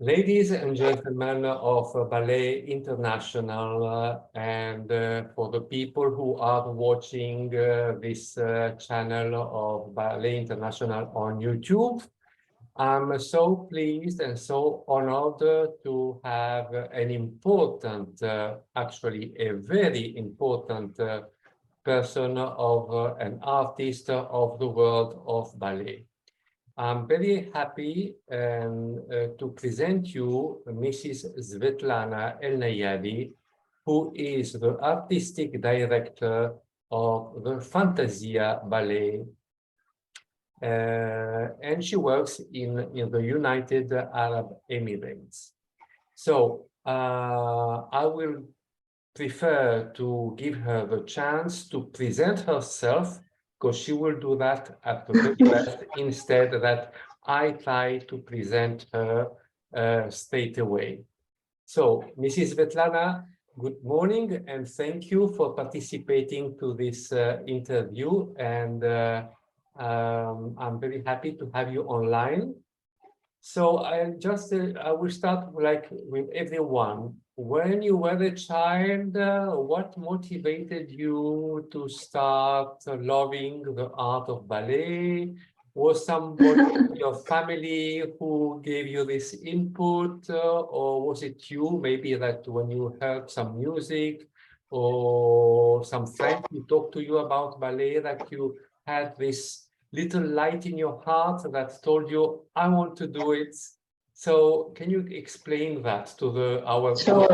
Ladies and gentlemen of Ballet International, and for the people who are watching this channel of Ballet International on YouTube, I'm so pleased and so honored to have an important, actually a very important person of an artist of the world of ballet. I'm very happy to present you Mrs. Svetlana Neyadi, who is the artistic director of the Fantasia Ballet. And she works in the United Arab Emirates. So I will prefer to give her the chance to present herself, because she will do that at the very best, instead that I try to present her straight away. So, Mrs. Svetlana, good morning, and thank you for participating to this interview. And I'm very happy to have you online. So I will start like with everyone. When you were a child, what motivated you to start loving the art of ballet? Was somebody in your family who gave you this input, or was it you, maybe that when you heard some music or some friends who talked to you about ballet, that you had this little light in your heart that told you, I want to do it? So can you explain that to our Sure.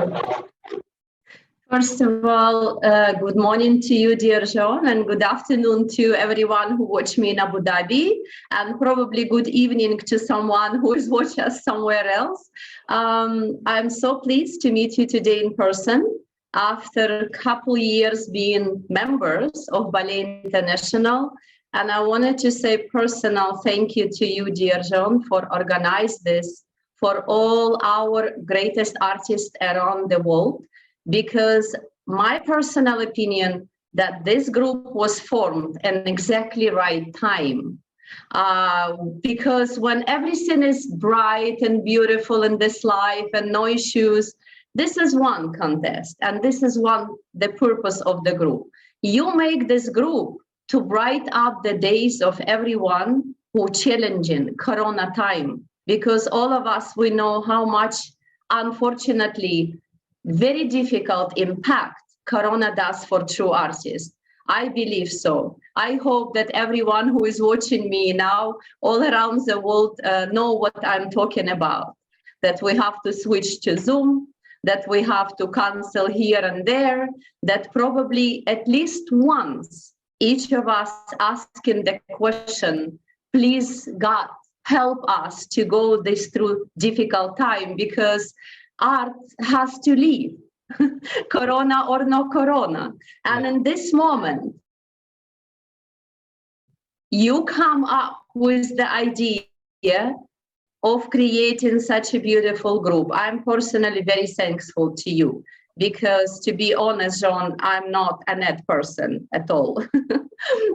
First of all, good morning to you, dear John, and good afternoon to everyone who watched me in Abu Dhabi, and probably good evening to someone who is watching us somewhere else. I'm so pleased to meet you today in person after a couple years being members of Ballet International. And I wanted to say personal thank you to you, dear John, for organizing this for all our greatest artists around the world. Because my personal opinion that this group was formed in exactly right time. Because when everything is bright and beautiful in this life and no issues, this is one contest, and this is the purpose of the group. You make this group to bright up the days of everyone who challenging Corona time, because all of us, we know how much, unfortunately, very difficult impact Corona does for true artists. I believe so. I hope that everyone who is watching me now all around the world know what I'm talking about, that we have to switch to Zoom, that we have to cancel here and there, that probably at least once each of us asking the question, please God, help us to go this through difficult time, because art has to live, Corona or no Corona. And in this moment, you come up with the idea of creating such a beautiful group. I'm personally very thankful to you, because to be honest, John, I'm not a net person at all.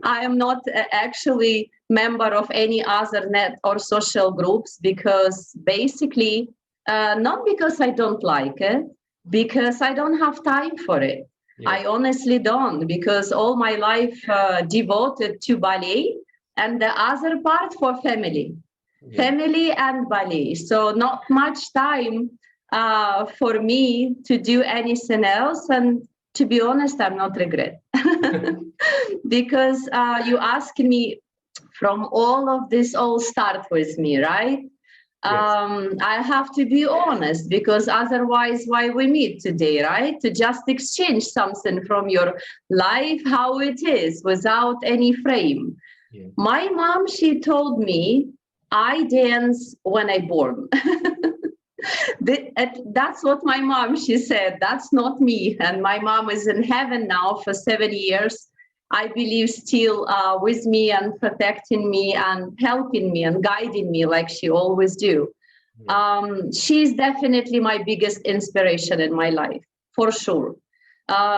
I am not actually member of any other net or social groups, because basically, not because I don't like it, because I don't have time for it. Yeah. I honestly don't, because all my life devoted to ballet, and the other part for family. Yeah. Family and ballet. So not much time for me to do anything else. And to be honest, I'm not regret. Because you ask me, from all of this all start with me, right? Yes. I have to be honest, because otherwise why we meet today, right? To just exchange something from your life, how it is, without any frame. Yeah. My mom, she told me, I dance when I born. That's what my mom, she said, that's not me. And my mom is in heaven now for 7 years. I believe still with me and protecting me and helping me and guiding me like she always do. Yeah. She's definitely my biggest inspiration in my life, for sure.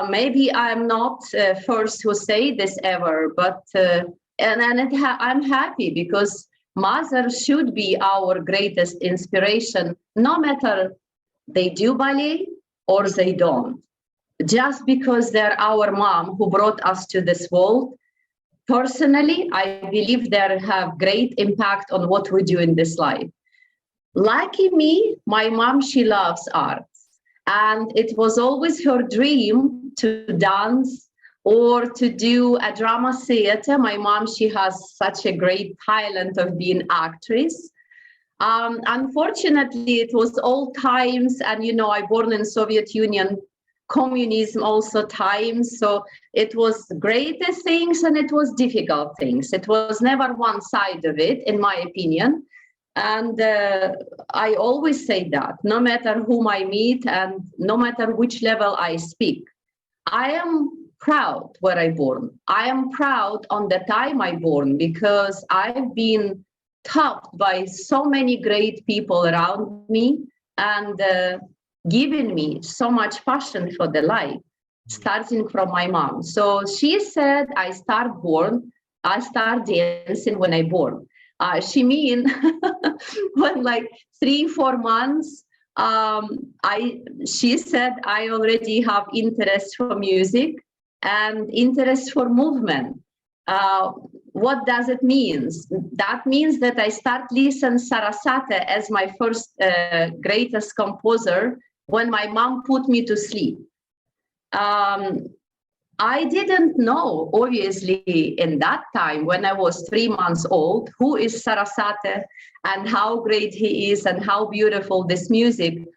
Maybe I'm not first who say this ever, but I'm happy, because mothers should be our greatest inspiration, no matter they do ballet or they don't. Just because they're our mom who brought us to this world, personally, I believe they have great impact on what we do in this life. Lucky me, my mom, she loves art. And it was always her dream to dance or to do a drama theater. My mom, she has such a great talent of being actress. Unfortunately, it was old times, and I born in Soviet Union, communism also times. So it was great things and it was difficult things. It was never one side of it, in my opinion. And I always say that no matter whom I meet and no matter which level I speak, I am proud where I born. I am proud on the time I born because I've been taught by so many great people around me and given me so much passion for the life, starting from my mom. So she said I start dancing when I born. She mean when like 3-4 months, she said I already have interest for music and interest for movement. What does it mean? That means that I start listen Sarasate as my first greatest composer when my mom put me to sleep. I didn't know, obviously, in that time when I was 3 months old, who is Sarasate and how great he is and how beautiful this music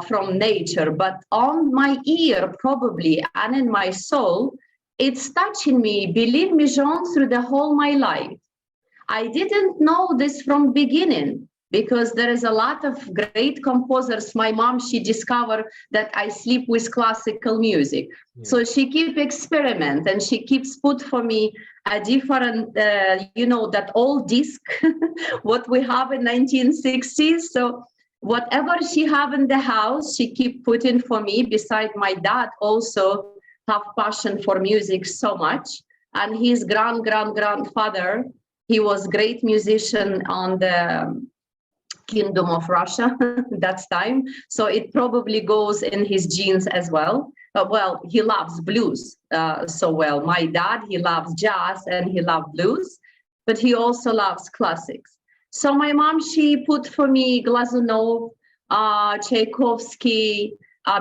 from nature. But on my ear, probably, and in my soul, it's touching me, believe me, Jean, through the whole my life. I didn't know this from beginning because there is a lot of great composers. My mom, she discovered that I sleep with classical music. Yeah. So she keep experiment and she keeps put for me a different, that old disc, what we have in 1960s. So whatever she have in the house, she keep putting for me. Beside my dad also have passion for music so much. And his grandfather, he was great musician on the Kingdom of Russia that time. So it probably goes in his genes as well. Well, he loves blues so well. My dad, he loves jazz and he loves blues, but he also loves classics. So my mom, she put for me Glazunov, Tchaikovsky,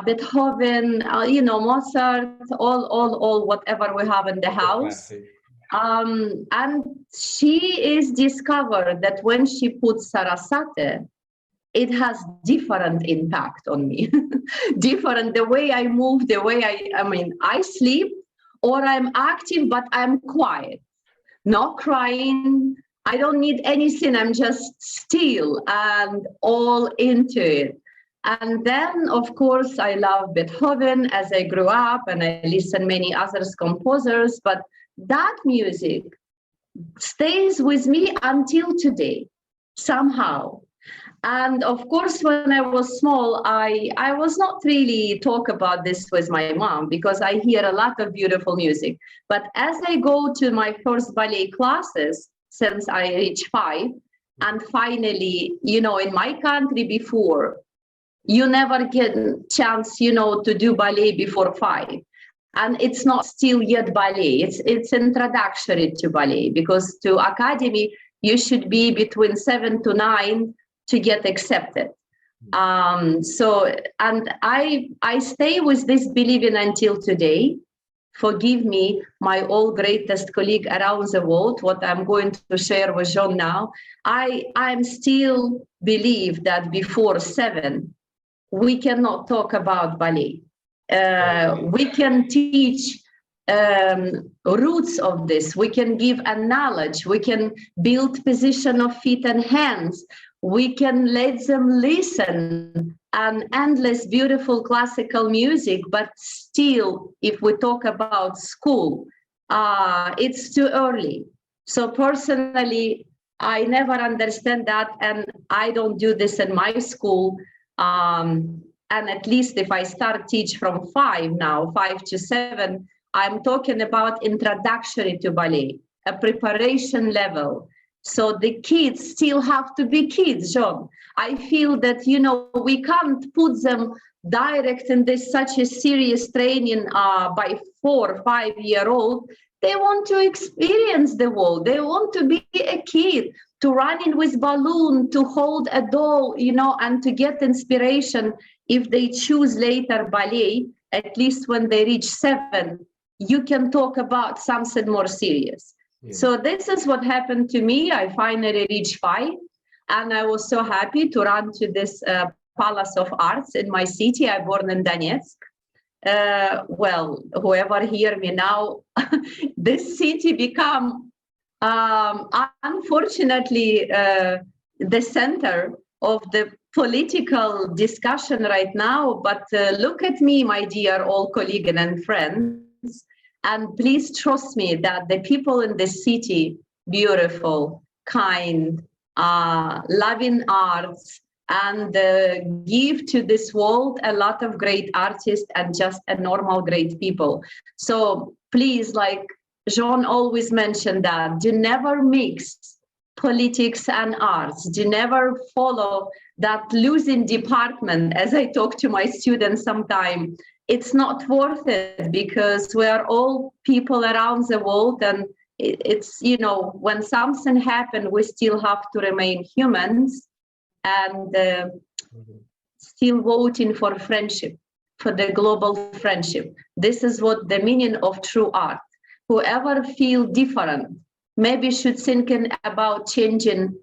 Beethoven, Mozart, all whatever we have in the house. And she is discovered that when she puts Sarasate, it has different impact on me. Different, the way I move, the way I sleep, or I'm active, but I'm quiet, not crying. I don't need anything. I'm just still and all into it. And then, of course, I love Beethoven as I grew up, and I listen many other composers, but that music stays with me until today, somehow. And of course, when I was small, I was not really talk about this with my mom because I hear a lot of beautiful music. But as I go to my first ballet classes, since I reached 5, and finally, in my country before, you never get a chance, to do ballet before 5. And it's not still yet ballet. It's introductory to ballet because to academy, you should be between 7 to 9 to get accepted. And I stay with this believing until today. Forgive me, my all greatest colleague around the world, what I'm going to share with Jean now. I'm still believe that before 7, we cannot talk about ballet. We can teach roots of this. We can give a knowledge. We can build position of feet and hands. We can let them listen and endless beautiful classical music. But still, if we talk about school, it's too early. So personally, I never understand that, and I don't do this in my school. And at least if I start teach from 5 to 7, I'm talking about introductory to ballet, a preparation level. So the kids still have to be kids, John. I feel that, we can't put them direct in this such a serious training by 4 or 5-year-old. They want to experience the world. They want to be a kid, to run in with balloon, to hold a doll, and to get inspiration. If they choose later ballet, at least when they reach 7, you can talk about something more serious. Yeah. So this is what happened to me. I finally reached 5, and I was so happy to run to this Palace of Arts in my city. I born in Donetsk. Well, whoever hear me now, this city become, unfortunately, the center of the political discussion right now. But look at me, my dear all colleagues and friends, and please trust me that the people in this city, beautiful, kind, loving arts, and give to this world a lot of great artists and just a normal great people. So please, like Jean always mentioned, that do never mix politics and arts. Do never follow that losing department. As I talk to my students sometimes, it's not worth it, because we are all people around the world, and it's, when something happens, we still have to remain humans, and still voting for friendship, for the global friendship. This is what the meaning of true art. Whoever feel different maybe should think about changing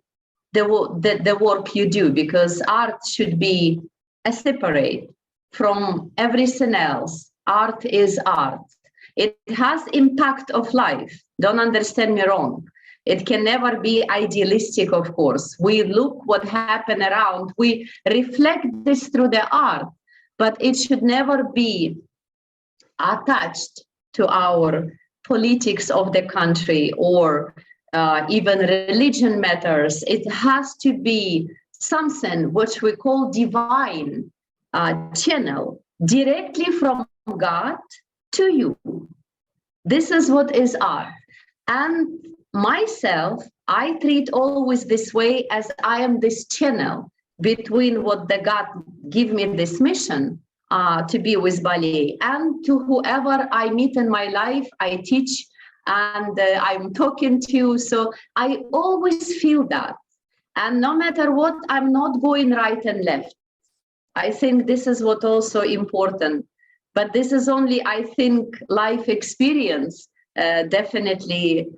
the work you do, because art should be separate from everything else. Art is art. It has impact of life. Don't understand me wrong. It can never be idealistic, of course. We look what happened around. We reflect this through the art, but it should never be attached to our politics of the country or even religion matters. It has to be something which we call divine channel, directly from God to you. This is what is art. And myself, I treat always this way, as I am this channel between what the God give me this mission to be with ballet, and to whoever I meet in my life, I teach and I'm talking to. So I always feel that. And no matter what, I'm not going right and left. I think this is what also important. But this is only, I think, life experience definitely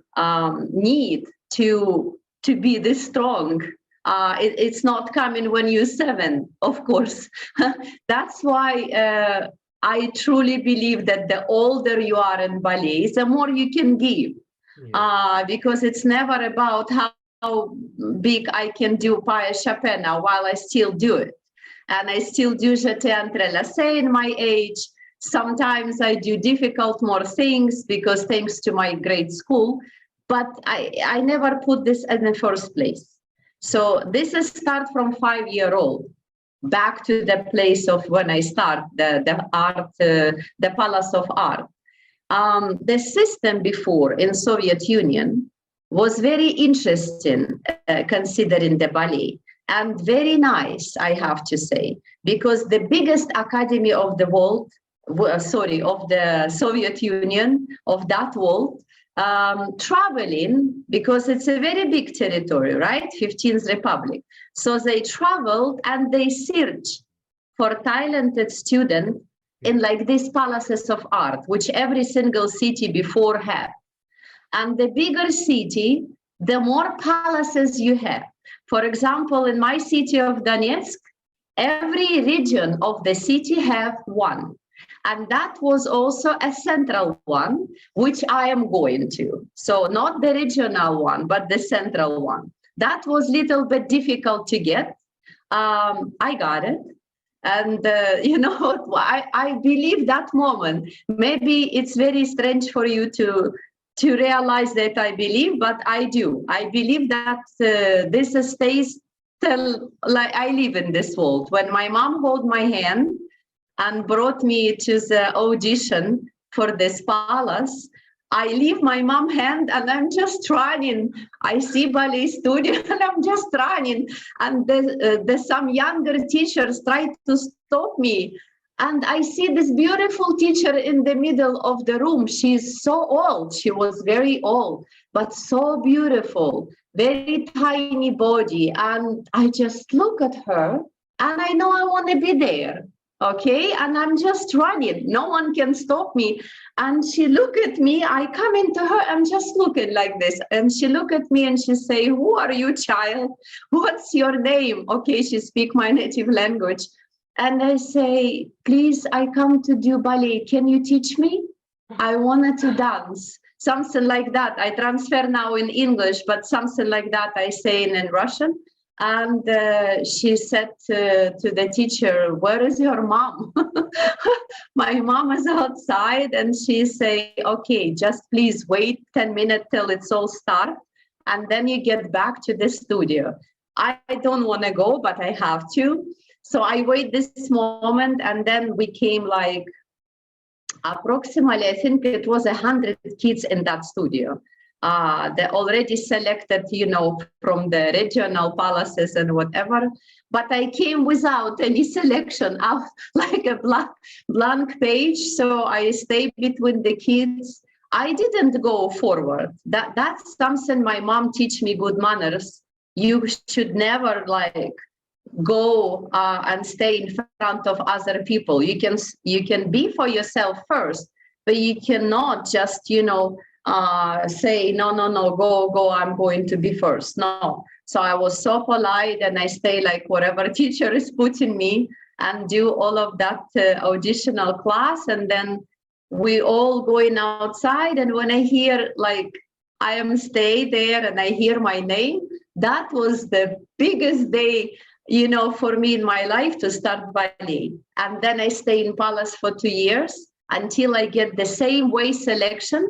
need to be this strong. It's not coming when you're 7, of course. That's why I truly believe that the older you are in ballet, the more you can give. Yeah. Because it's never about how big I can do pas échappé now, while I still do it. And I still do jeté entrelacé in my age. Sometimes I do difficult more things, because thanks to my great school, but I never put this in the first place. So this is start from 5-year-old, back to the place of when I start the art, the Palace of Art. The system before in Soviet Union was very interesting, considering the ballet, and very nice, I have to say, because the biggest academy of the world, of the Soviet Union, of that world, traveling, because it's a very big territory, right? 15th Republic. So they traveled and they searched for talented students in like these palaces of art, which every single city before had. And the bigger city, the more palaces you have. For example, in my city of Donetsk, every region of the city have one. And that was also a central one, which I am going to. So not the regional one, but the central one. That was a little bit difficult to get. I got it. And I believe that moment. Maybe it's very strange for you to realize that I believe, but I do. I believe that this stays till like I live in this world. When my mom held my hand and brought me to the audition for this palace, I leave my mom hand and I'm just running. I see ballet studio and I'm just running. And there's some younger teachers try to stop me. And I see this beautiful teacher in the middle of the room. She's so old. She was very old, but so beautiful, very tiny body. And I just look at her and I know I want to be there. Okay. And I'm just running. No one can stop me. And she look at me. I come into her. I'm just looking like this. And she look at me and she say, "Who are you, child? What's your name?" Okay. She speak my native language. And I say, "Please, I come to do ballet. Can you teach me? I wanted to dance." Something like that. I transfer now in English, but something like that I say in Russian. And she said to the teacher, "Where is your mom?" My mom is outside, and she say, "Okay, just please wait 10 minutes till it's all start, and then you get back to the studio." I don't want to go, but I have to. So I wait this moment, and then we came like approximately, I think it was 100 kids in that studio. They already selected, from the regional palaces and whatever. But I came without any selection, out like a blank page. So I stayed between the kids. I didn't go forward. That's something my mom teach me, good manners. You should never go and stay in front of other people. You can be for yourself first, but you cannot just say no, go, I'm going to be first. No. So I was so polite, and I stay like whatever teacher is putting me, and do all of that auditional class, and then we all going outside. And when I hear I am stay there and I hear my name, that was the biggest day for me in my life to start ballet. And then I stay in Palace for 2 years until I get the same way selection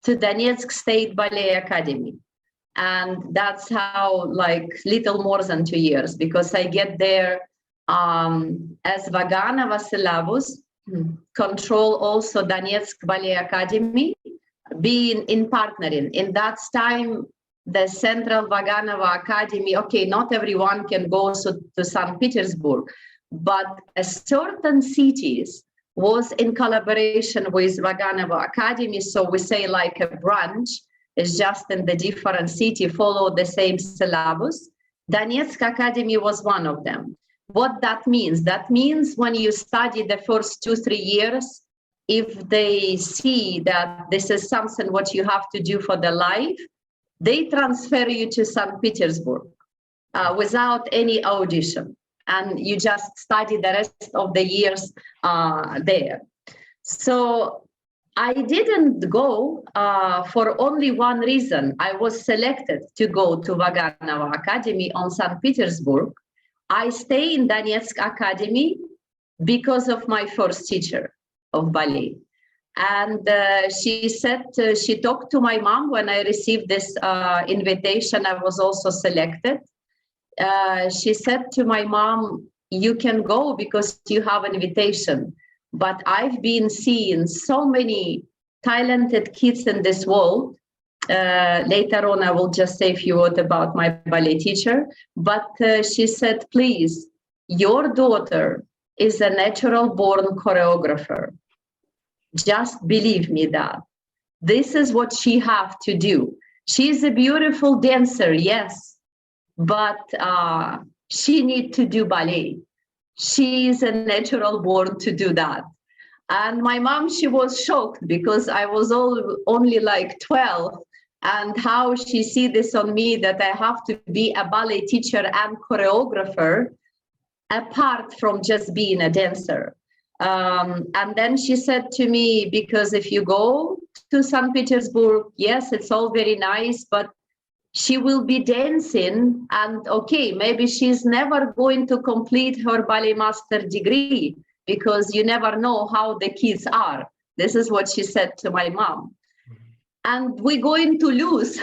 to Donetsk State Ballet Academy. And that's how little more than 2 years, because I get there as Vaganova syllabus, control also Donetsk Ballet Academy, being in partnering. In that time, the Central Vaganova Academy, okay, not everyone can go to St. Petersburg, but certain cities was in collaboration with Vaganova Academy. So we say like a branch is just in the different city, follow the same syllabus. Donetsk Academy was one of them. What that means? That means when you study the first 2-3 years, if they see that this is something what you have to do for the life, they transfer you to St. Petersburg without any audition. And you just study the rest of the years there. So I didn't go for only one reason. I was selected to go to Vaganova Academy on St. Petersburg. I stay in Donetsk Academy because of my first teacher of ballet. And she said, she talked to my mom when I received this invitation. I was also selected. She said to my mom, "You can go because you have an invitation. But I've been seeing so many talented kids in this world." Later on, I will just say a few words about my ballet teacher. But she said, "Please, your daughter is a natural born choreographer. Just believe me that this is what she have to do. She's a beautiful dancer, yes, but she need to do ballet. She is a natural born to do that." And my mom, she was shocked because I was only like 12, and how she see this on me, that I have to be a ballet teacher and choreographer apart from just being a dancer. And then she said to me, because if you go to St. Petersburg, yes, it's all very nice, but she will be dancing, and okay, maybe she's never going to complete her ballet master degree because you never know how the kids are. This is what she said to my mom. And we're going to lose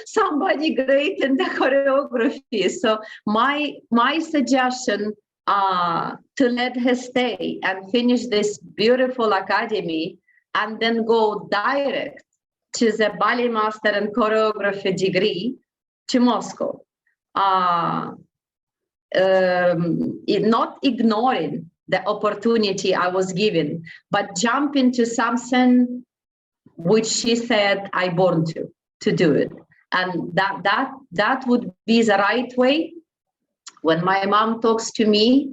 somebody great in the choreography. So my suggestion to let her stay and finish this beautiful academy and then go direct to the ballet master and choreography degree to Moscow. Not ignoring the opportunity I was given, but jump into something which she said I born to do it. And that would be the right way. When my mom talks to me,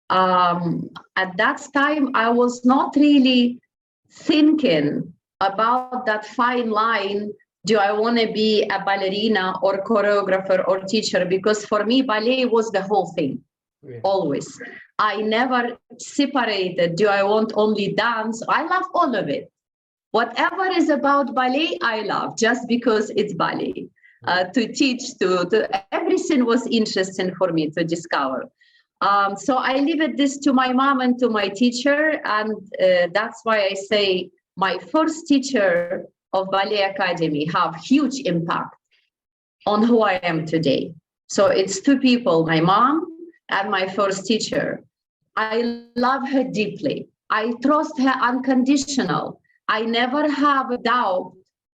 at that time, I was not really thinking about that fine line. Do I want to be a ballerina or choreographer or teacher? Because for me, ballet was the whole thing, always. I never separated, do I want only dance? I love all of it. Whatever is about ballet, I love, just because it's ballet. To teach, everything was interesting for me to discover. So I leave this to my mom and to my teacher, and that's why I say my first teacher of Ballet Academy have huge impact on who I am today. So it's two people, my mom and my first teacher. I love her deeply. I trust her unconditional. I never have a doubt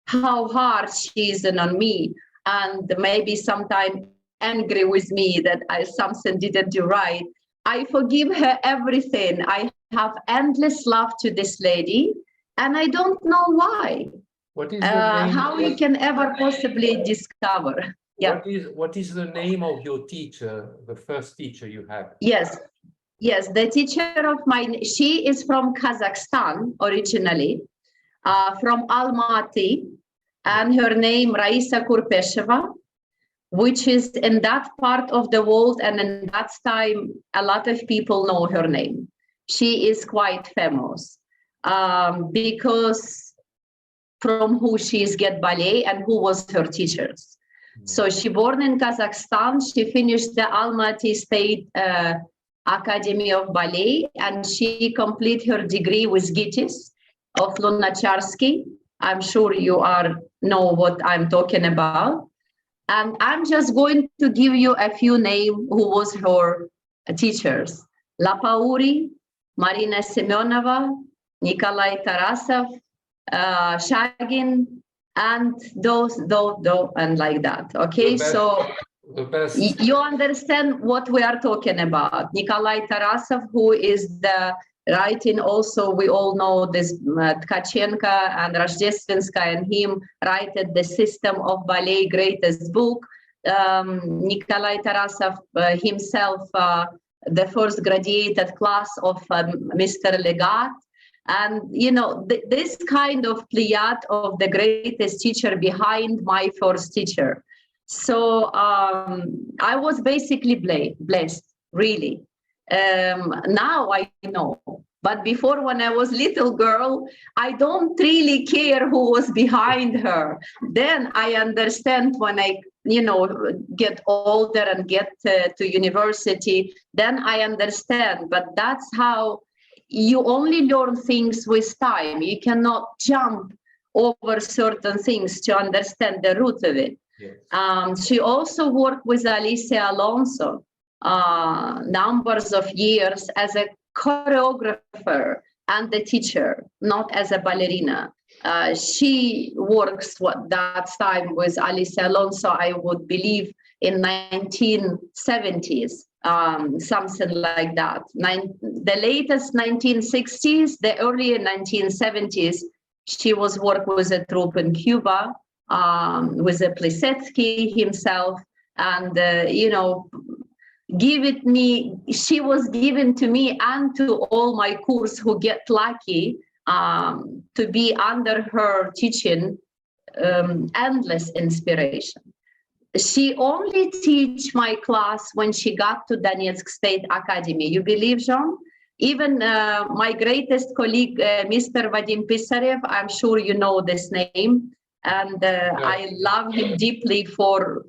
how hard she is on me, and maybe sometimes angry with me that I something didn't do right. I forgive her everything. I have endless love to this lady, and I don't know why. What is the name? How we can ever possibly discover? Yeah. What is the name of your teacher, the first teacher you had? Yes, the teacher of mine, she is from Kazakhstan originally, from Almaty, and her name Raisa Kurpesheva, which is in that part of the world, and in that time, a lot of people know her name. She is quite famous because from who she is get ballet and who was her teachers. So she born in Kazakhstan. She finished the Almaty State Academy of Ballet, and she completed her degree with GITIS of Lunacharsky. I'm sure you know what I'm talking about. And I'm just going to give you a few names who was her teachers. Lapauri, Marina Semyonova, Nikolai Tarasov, Shagin, and those, and like that. Okay, so you understand what we are talking about. Nikolai Tarasov, who is the writing also, we all know this Tkachenko and Rождественская and him writed the System of Ballet greatest book. Nikolai Tarasov himself, the first graduated class of Mr. Legat. And, this kind of pleiad of the greatest teacher behind my first teacher. So I was basically blessed, really. Now I know, but before, when I was little girl, I don't really care who was behind her. Then I understand when I, get older and get to university, then I understand, but that's how you only learn things with time. You cannot jump over certain things to understand the root of it. Yes. She also worked with Alicia Alonso numbers of years as a choreographer and a teacher, not as a ballerina. She works that time with Alicia Alonso, I would believe, in 1970s, something like that. The latest 1960s, the early 1970s, she was working with a troupe in Cuba, with a Plisetsky himself, and she was given to me and to all my course who get lucky to be under her teaching, endless inspiration. She only teach my class when she got to Donetsk State Academy. You believe, Jean? Even my greatest colleague, Mr. Vadim Pisarev, I'm sure you know this name, and yes. I love him deeply for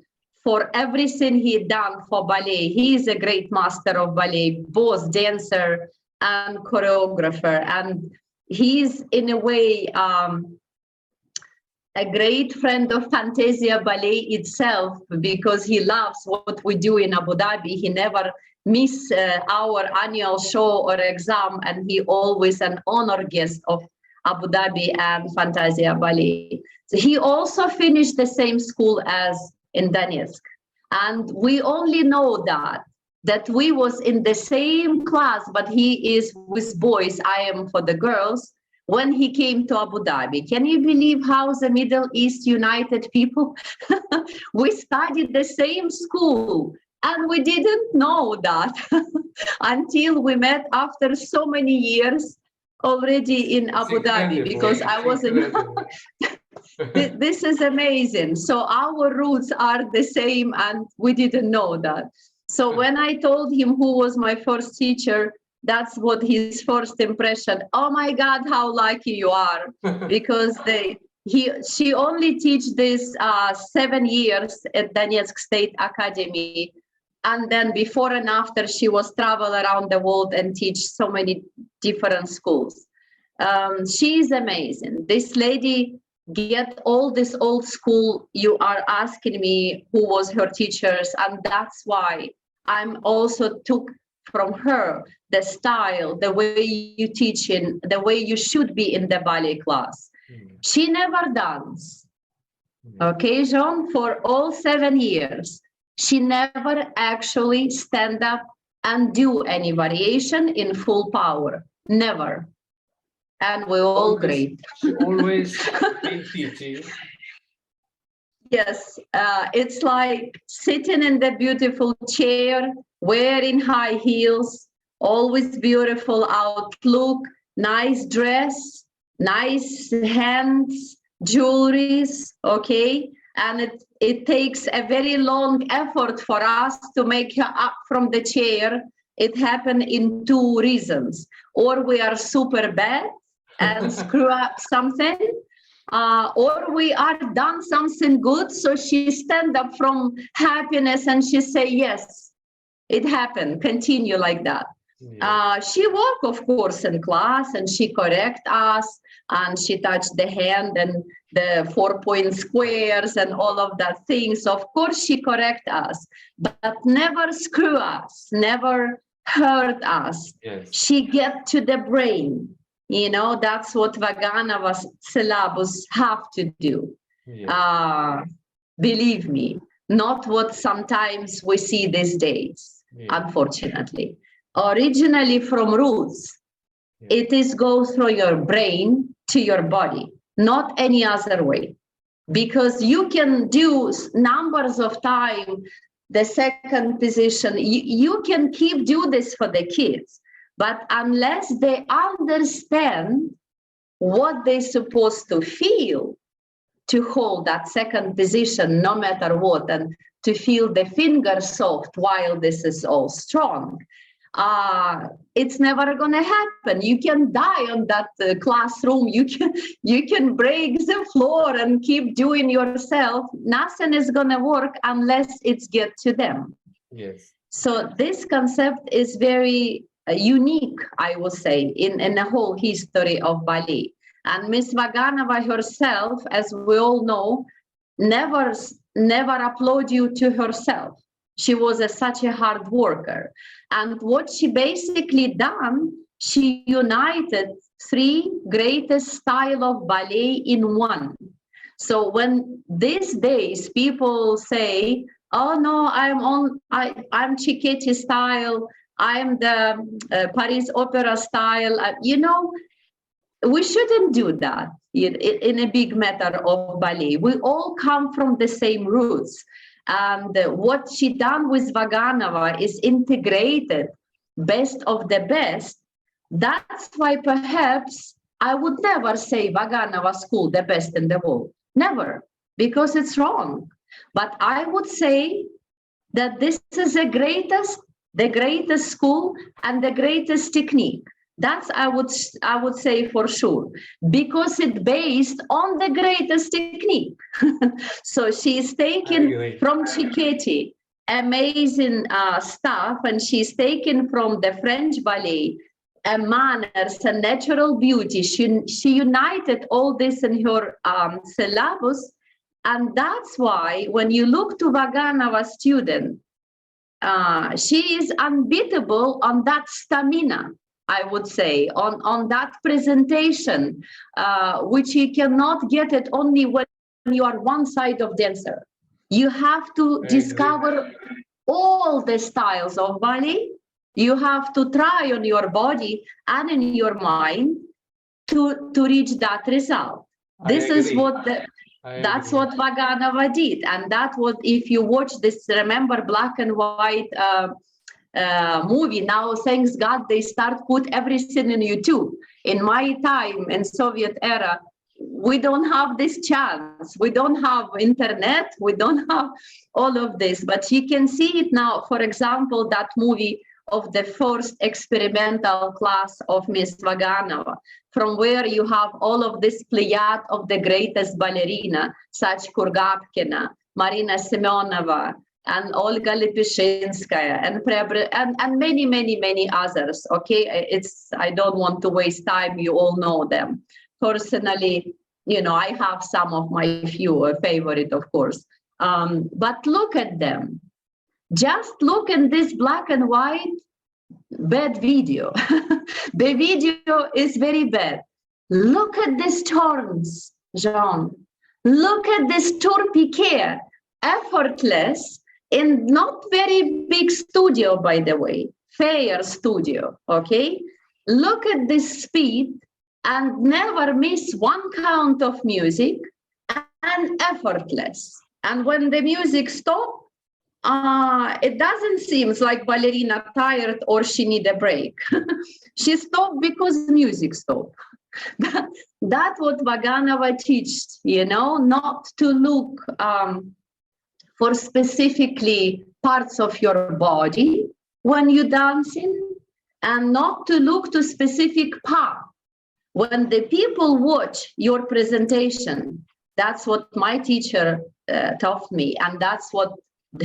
everything he done for ballet. He is a great master of ballet, both dancer and choreographer. And he's, in a way, a great friend of Fantasia Ballet itself, because he loves what we do in Abu Dhabi. He never miss our annual show or exam, and he always an honor guest of Abu Dhabi and Fantasia Ballet. So he also finished the same school as in Donetsk. And we only know that we was in the same class, but he is with boys, I am for the girls, when he came to Abu Dhabi. Can you believe how the Middle East united people? We studied the same school and we didn't know that until we met after so many years already in Abu Dhabi, because I wasn't. This is amazing. So our roots are the same and we didn't know that. So when I told him who was my first teacher, that's what his first impression. Oh my God, how lucky you are, because she only teach this 7 years at Donetsk State Academy, and then before and after she was travel around the world and teach so many different schools. She is amazing. This lady get all this old school. You are asking me who was her teachers, and that's why I'm also took from her the style, the way you teach in, the way you should be in the ballet class. She never danced. Okay, Jean, for all 7 years, she never actually stand up and do any variation in full power. Never. And we're all great. She always been teaching. Yes, it's like sitting in the beautiful chair, wearing high heels, always beautiful outlook, nice dress, nice hands, jewelries, okay? And it takes a very long effort for us to make her up from the chair. It happened in 2 reasons. Or we are super bad and screw up something, or we are done something good, so she stand up from happiness and she say, yes, it happened, continue like that. Yeah. She work, of course, in class, and she correct us, and she touched the hand and the 4-point squares and all of that things. Of course, she correct us, but never screw us, never hurt us. Yes. She get to the brain. You know, that's what Vaganova's syllabus have to do. Yes. Believe me, not what sometimes we see these days, unfortunately. Originally from roots, it is go through your brain to your body, not any other way. Because you can do numbers of time, the second position, you can keep do this for the kids. But unless they understand what they're supposed to feel to hold that second position, no matter what, and to feel the fingers soft while this is all strong, it's never going to happen. You can die on that classroom. You can break the floor and keep doing yourself. Nothing is going to work unless it's get to them. Yes. So this concept is very unique, I would say, in the whole history of ballet. And Miss Vaganova herself, as we all know, never applaud you to herself. She was such a hard worker. And what she basically done, she united 3 greatest style of ballet in one. So when these days people say, oh no, I'm Cicchetti style, I'm the Paris Opera style, you know, we shouldn't do that in a big matter of ballet. We all come from the same roots. And what she done with Vaganova is integrated best of the best. That's why perhaps I would never say Vaganova school the best in the world. Never, because it's wrong. But I would say that this is the greatest school and the greatest technique. That's I would say for sure, because it's based on the greatest technique. So she's taken from Cicchetti amazing stuff, and she's taken from the French ballet manners and natural beauty. She united all this in her syllabus, and that's why when you look to Vaganova student, she is unbeatable on that stamina. I would say, on that presentation, which you cannot get it only when you are one side of dancer. You have to discover all the styles of ballet. You have to try on your body and in your mind to reach that result. This is what that's what Vaganova did. And that was, if you watch this, remember, black and white movie, now thanks God they start put everything in YouTube. In my time, in Soviet era, we don't have this chance. We don't have internet. We don't have all of this, but you can see it now. For example, that movie of the first experimental class of Miss Vaganova, from where you have all of this pleiad of the greatest ballerina, such Kurgapkina, Marina Semyonova, and Olga Lipyshinskaya, and many, many, many others. Okay, I don't want to waste time. You all know them. Personally, you know, I have some of my few favorite, of course. But look at them. Just look at this black and white bad video. The video is very bad. Look at these turns, Jean. Look at this tour piqué, effortless, in not very big studio, by the way, fair studio, okay? Look at this speed and never miss one count of music, and effortless. And when the music stops, it doesn't seem like ballerina tired or she need a break. She stopped because music stopped. That's what Vaganova teaches, you know, not to look for specifically parts of your body when you're dancing, and not to look to specific part. When the people watch your presentation, that's what my teacher taught me, and that's what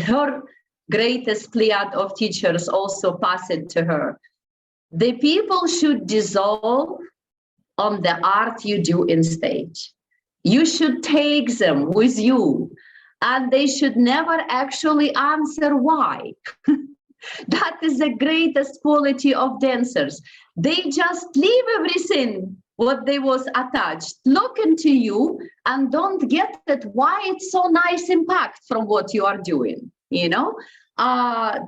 her greatest pleiad of teachers also passed it to her. The people should dissolve on the art you do in stage. You should take them with you, and they should never actually answer why. That is the greatest quality of dancers. They just leave everything what they was attached, look into you, and don't get it why it's so nice impact from what you are doing, you know?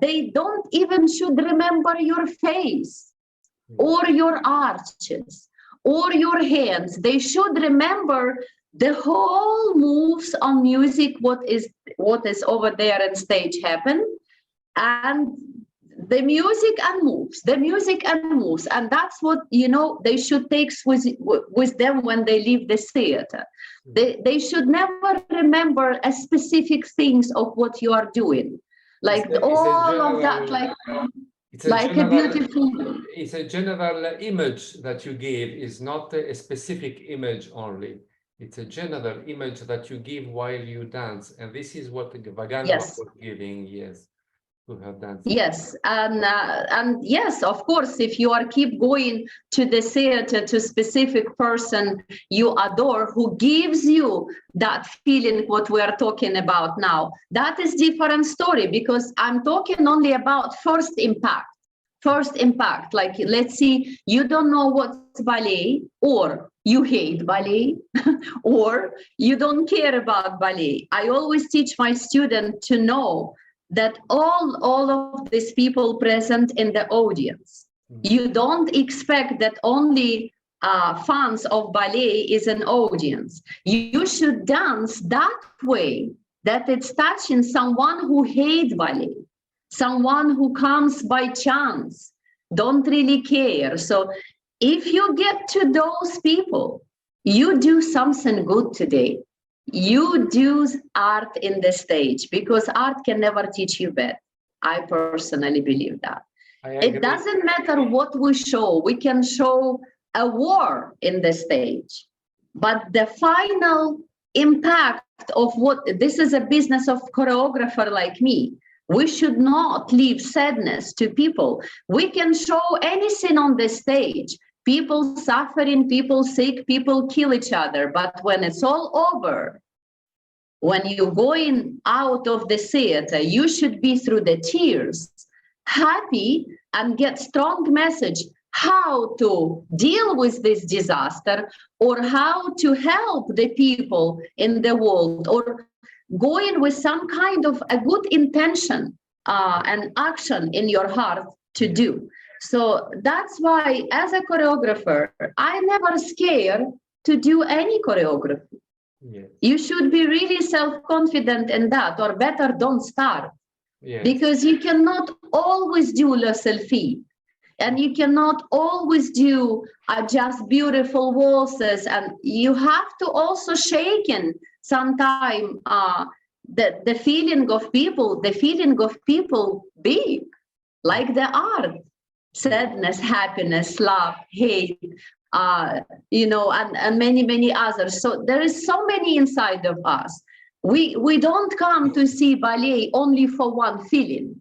They don't even should remember your face or your arches or your hands. They should remember the whole moves on music, what is over there on stage happen, and the music and moves, and that's what, you know, they should take with them when they leave the theater. They should never remember a specific things of what you are doing, like all of that, like a beautiful. It's a general image that you give, is not a specific image only. It's a general image that you give while you dance, and this is what Vaganova was giving, yes, to her dance. Yes, and yes, of course, if you are keep going to the theater to specific person you adore who gives you that feeling, what we are talking about now, that is different story, because I'm talking only about first impact. Like, let's see, you don't know what's ballet, or you hate ballet, or you don't care about ballet. I always teach my students to know that all of these people present in the audience, you don't expect that only fans of ballet is an audience. You should dance that way, that it's touching someone who hates ballet, someone who comes by chance, don't really care. So if you get to those people, you do something good today. You do art in the stage, because art can never teach you better. I personally believe that. It doesn't matter what we show. We can show a war in the stage, but the final impact of what, this is a business of choreographer like me. We should not leave sadness to people. We can show anything on the stage. People suffering, people sick, people kill each other. But when it's all over, when you're going out of the theater, you should be through the tears, happy, and get strong message how to deal with this disaster, or how to help the people in the world, or going with some kind of a good intention and action in your heart to do. So that's why, as a choreographer, I never scared to do any choreography. Yes. You should be really self-confident in that, or better don't start. Yes. Because you cannot always do le selfie, and you cannot always do just beautiful waltzes, and you have to also shake in sometime the feeling of people be like the art, sadness, happiness, love, hate, and many others. So there is so many inside of us. We don't come to see ballet only for one feeling.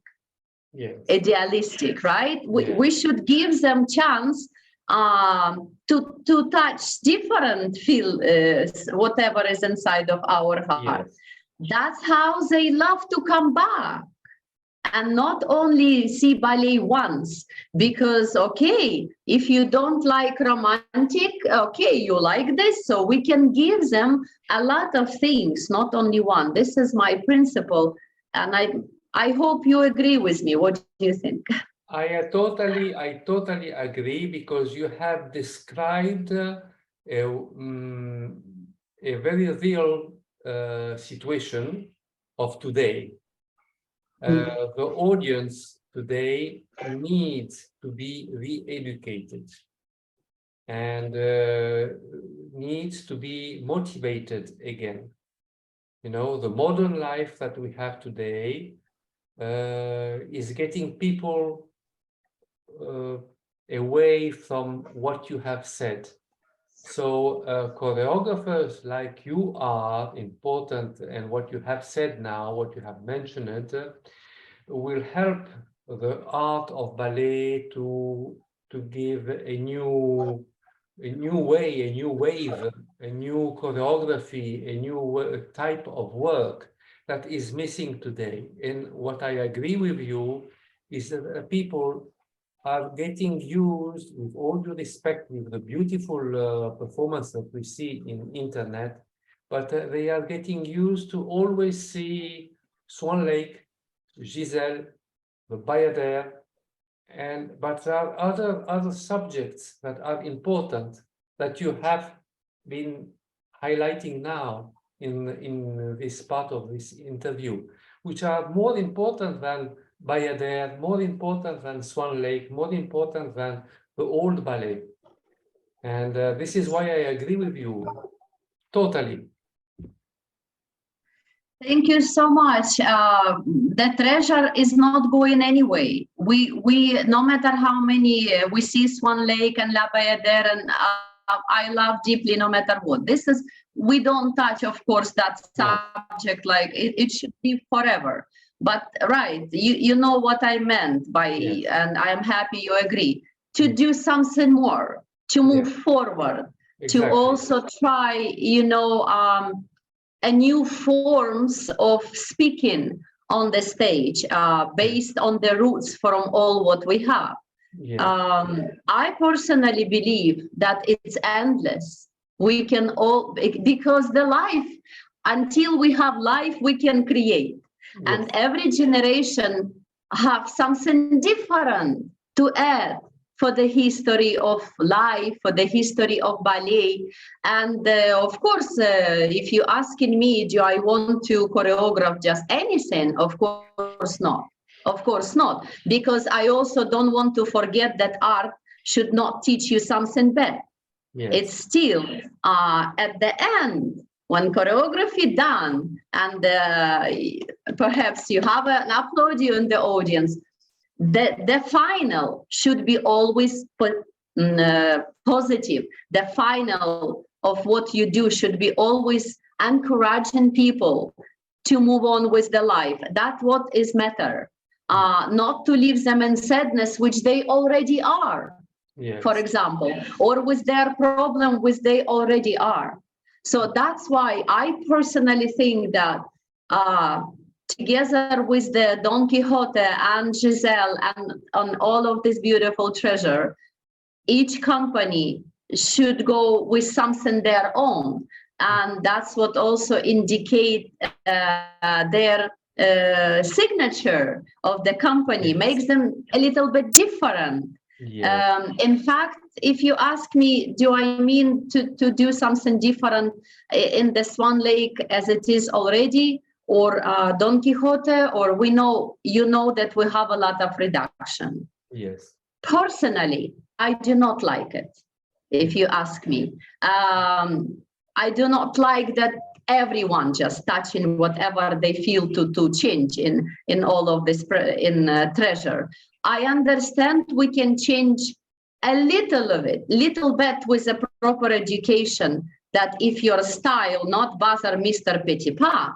Yes. Idealistic, right? Yes. We should give them chance to touch different whatever is inside of our heart. Yes. That's how they love to come back and not only see ballet once. Because okay, if you don't like romantic, okay, you like this, so we can give them a lot of things, not only one. This is my principle, and I hope you agree with me. What do you think? I totally agree, because you have described a very real situation of today. The audience today needs to be re-educated and needs to be motivated again. You know, the modern life that we have today is getting people away from what you have said. So choreographers like you are important, and what you have said now, what you have mentioned, will help the art of ballet to give a new way, a new wave, a new choreography, a new type of work that is missing today. And what I agree with you is that people are getting used, with all due respect, with the beautiful performance that we see in internet, but they are getting used to always see Swan Lake, Giselle, the Bayadere, but there are other subjects that are important that you have been highlighting now in this part of this interview, which are more important than Bayadere, more important than Swan Lake, more important than the old ballet. And this is why I agree with you totally. Thank you so much. The treasure is not going anyway. We no matter how many we see Swan Lake and La Bayadere, and I love deeply no matter what. This is, we don't touch, of course, that subject, like it should be forever. But right, you know what I meant by, and I am happy you agree, to do something more, to move forward, to also try, a new forms of speaking on the stage based on the roots from all what we have. I personally believe that it's endless. We can all, because the life, until we have life, we can create. And every generation have something different to add for the history of life, for the history of ballet. And of course, if you're asking me, do I want to choreograph just anything? Of course not. Of course not. Because I also don't want to forget that art should not teach you something bad. It's still at the end, when choreography done, and perhaps you have an applaud you in the audience, the final should be always positive. The final of what you do should be always encouraging people to move on with the life. That's what is matter. Not to leave them in sadness, which they already are, for example, or with their problem, which they already are. So that's why I personally think that together with the Don Quixote and Giselle and on all of this beautiful treasure, each company should go with something their own. And that's what also indicate their signature of the company, makes them a little bit different. In fact, if you ask me, do I mean to do something different in the Swan Lake as it is already, or Don Quixote, or we know, you know that we have a lot of reduction? Yes. Personally, I do not like it, if you ask me. I do not like that everyone just touching whatever they feel to change in all of this treasure. I understand we can change a little bit with a proper education, that if your style not bother Mr. Petit Pas,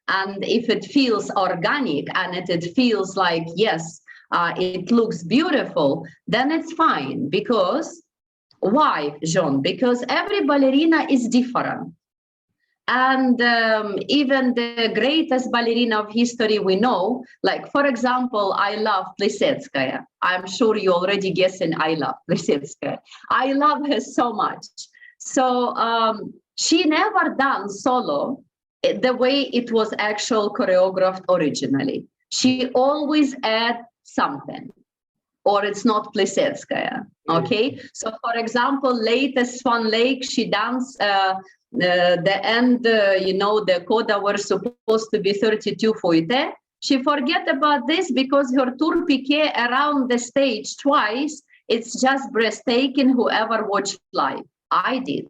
and if it feels organic and it feels like, yes, it looks beautiful, then it's fine. Because why, Jean? Because every ballerina is different. And even the greatest ballerina of history we know, like, for example, I love Plisetskaya. I'm sure you already guessing I love Plisetskaya. I love her so much. So she never done solo the way it was actual choreographed originally. She always add something, or it's not Plisetskaya, okay? So for example, latest Swan Lake, she danced the end, you know, the coda were supposed to be 32 fouette. She forget about this because her tour piqué around the stage twice, it's just breathtaking, whoever watched live. I did.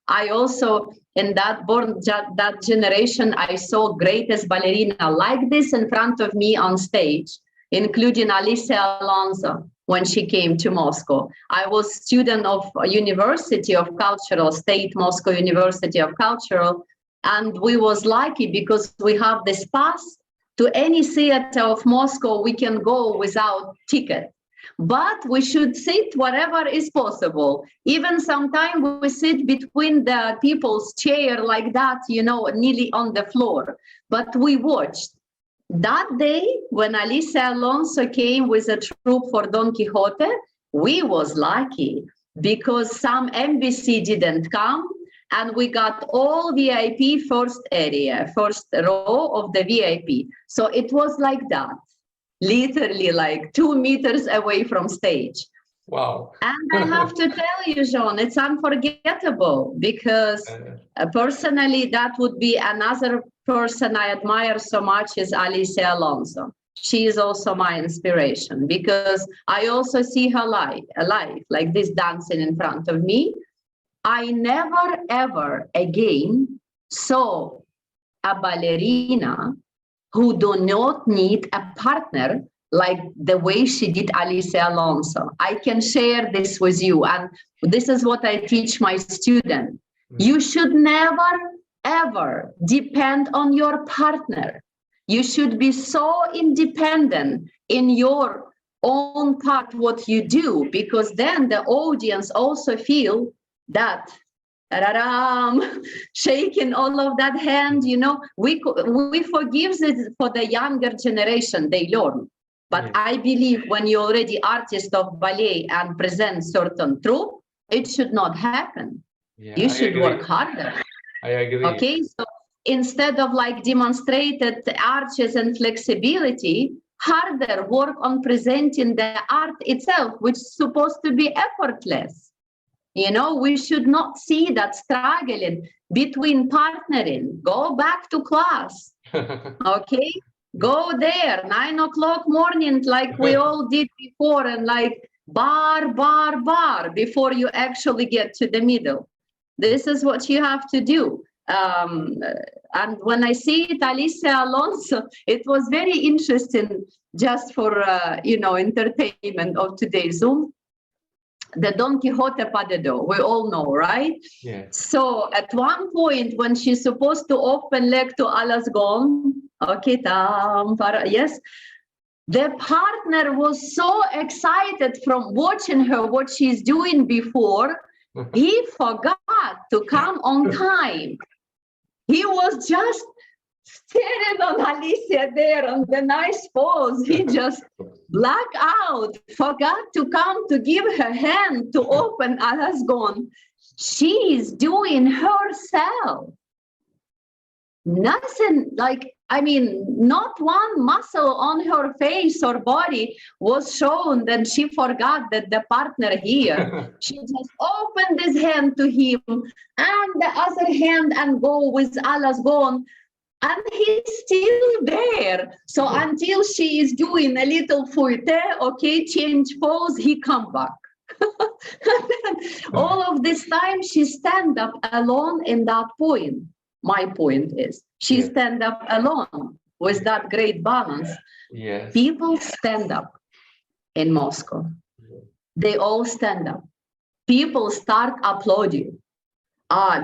I also, in that generation, I saw greatest ballerina like this in front of me on stage, including Alicia Alonso when she came to Moscow. I was student of University of Cultural, State Moscow University of Cultural, and we was lucky because we have this pass to any theater of Moscow. We can go without ticket, but we should sit wherever is possible. Even sometimes we sit between the people's chair like that, you know, nearly on the floor, but we watched. That day, when Alicia Alonso came with a troupe for Don Quixote, we was lucky because some embassy didn't come, and we got all VIP first area, first row of the VIP. So it was like that, literally like 2 meters away from stage. Wow. And I have to tell you, Jean, it's unforgettable because personally, that would be another person I admire so much is Alicia Alonso. She is also my inspiration because I also see her live, like this dancing in front of me. I never, ever again saw a ballerina who do not need a partner like the way she did Alicia Alonso. I can share this with you, and this is what I teach my students. You should never, ever depend on your partner. You should be so independent in your own part, what you do, because then the audience also feel that shaking all of that hand, you know, we forgive it for the younger generation, they learn. But I believe when you're already artist of ballet and present certain troupe, it should not happen. You should work harder. I agree. Okay, so instead of like demonstrated arches and flexibility, harder work on presenting the art itself, which is supposed to be effortless. You know, we should not see that struggling between partnering. Go back to class, okay? Go there, 9 o'clock morning, like we all did before, and like bar, before you actually get to the middle. This is what you have to do. And when I see it, Alicia Alonso, it was very interesting just for, you know, entertainment of today's Zoom. The Don Quixote pas de dos, we all know, right? Yeah. So at one point when she's supposed to open leg to Alas Gone, okay, yes, the partner was so excited from watching her, what she's doing before, he forgot to come on time. He was just staring on Alicia there on the nice pose. He just blacked out, forgot to come to give her hand to open Allah's gone. She's doing herself. Nothing like, I mean, not one muscle on her face or body was shown that she forgot that the partner here. She just opened his hand to him and the other hand and go with Allah's gone. And he's still there. So until she is doing a little fouette, okay, change pose, he come back. And then all of this time, she stand up alone in that point. My point is, she stand up alone with that great balance. Yes. People stand up in Moscow. They all stand up. People start applauding.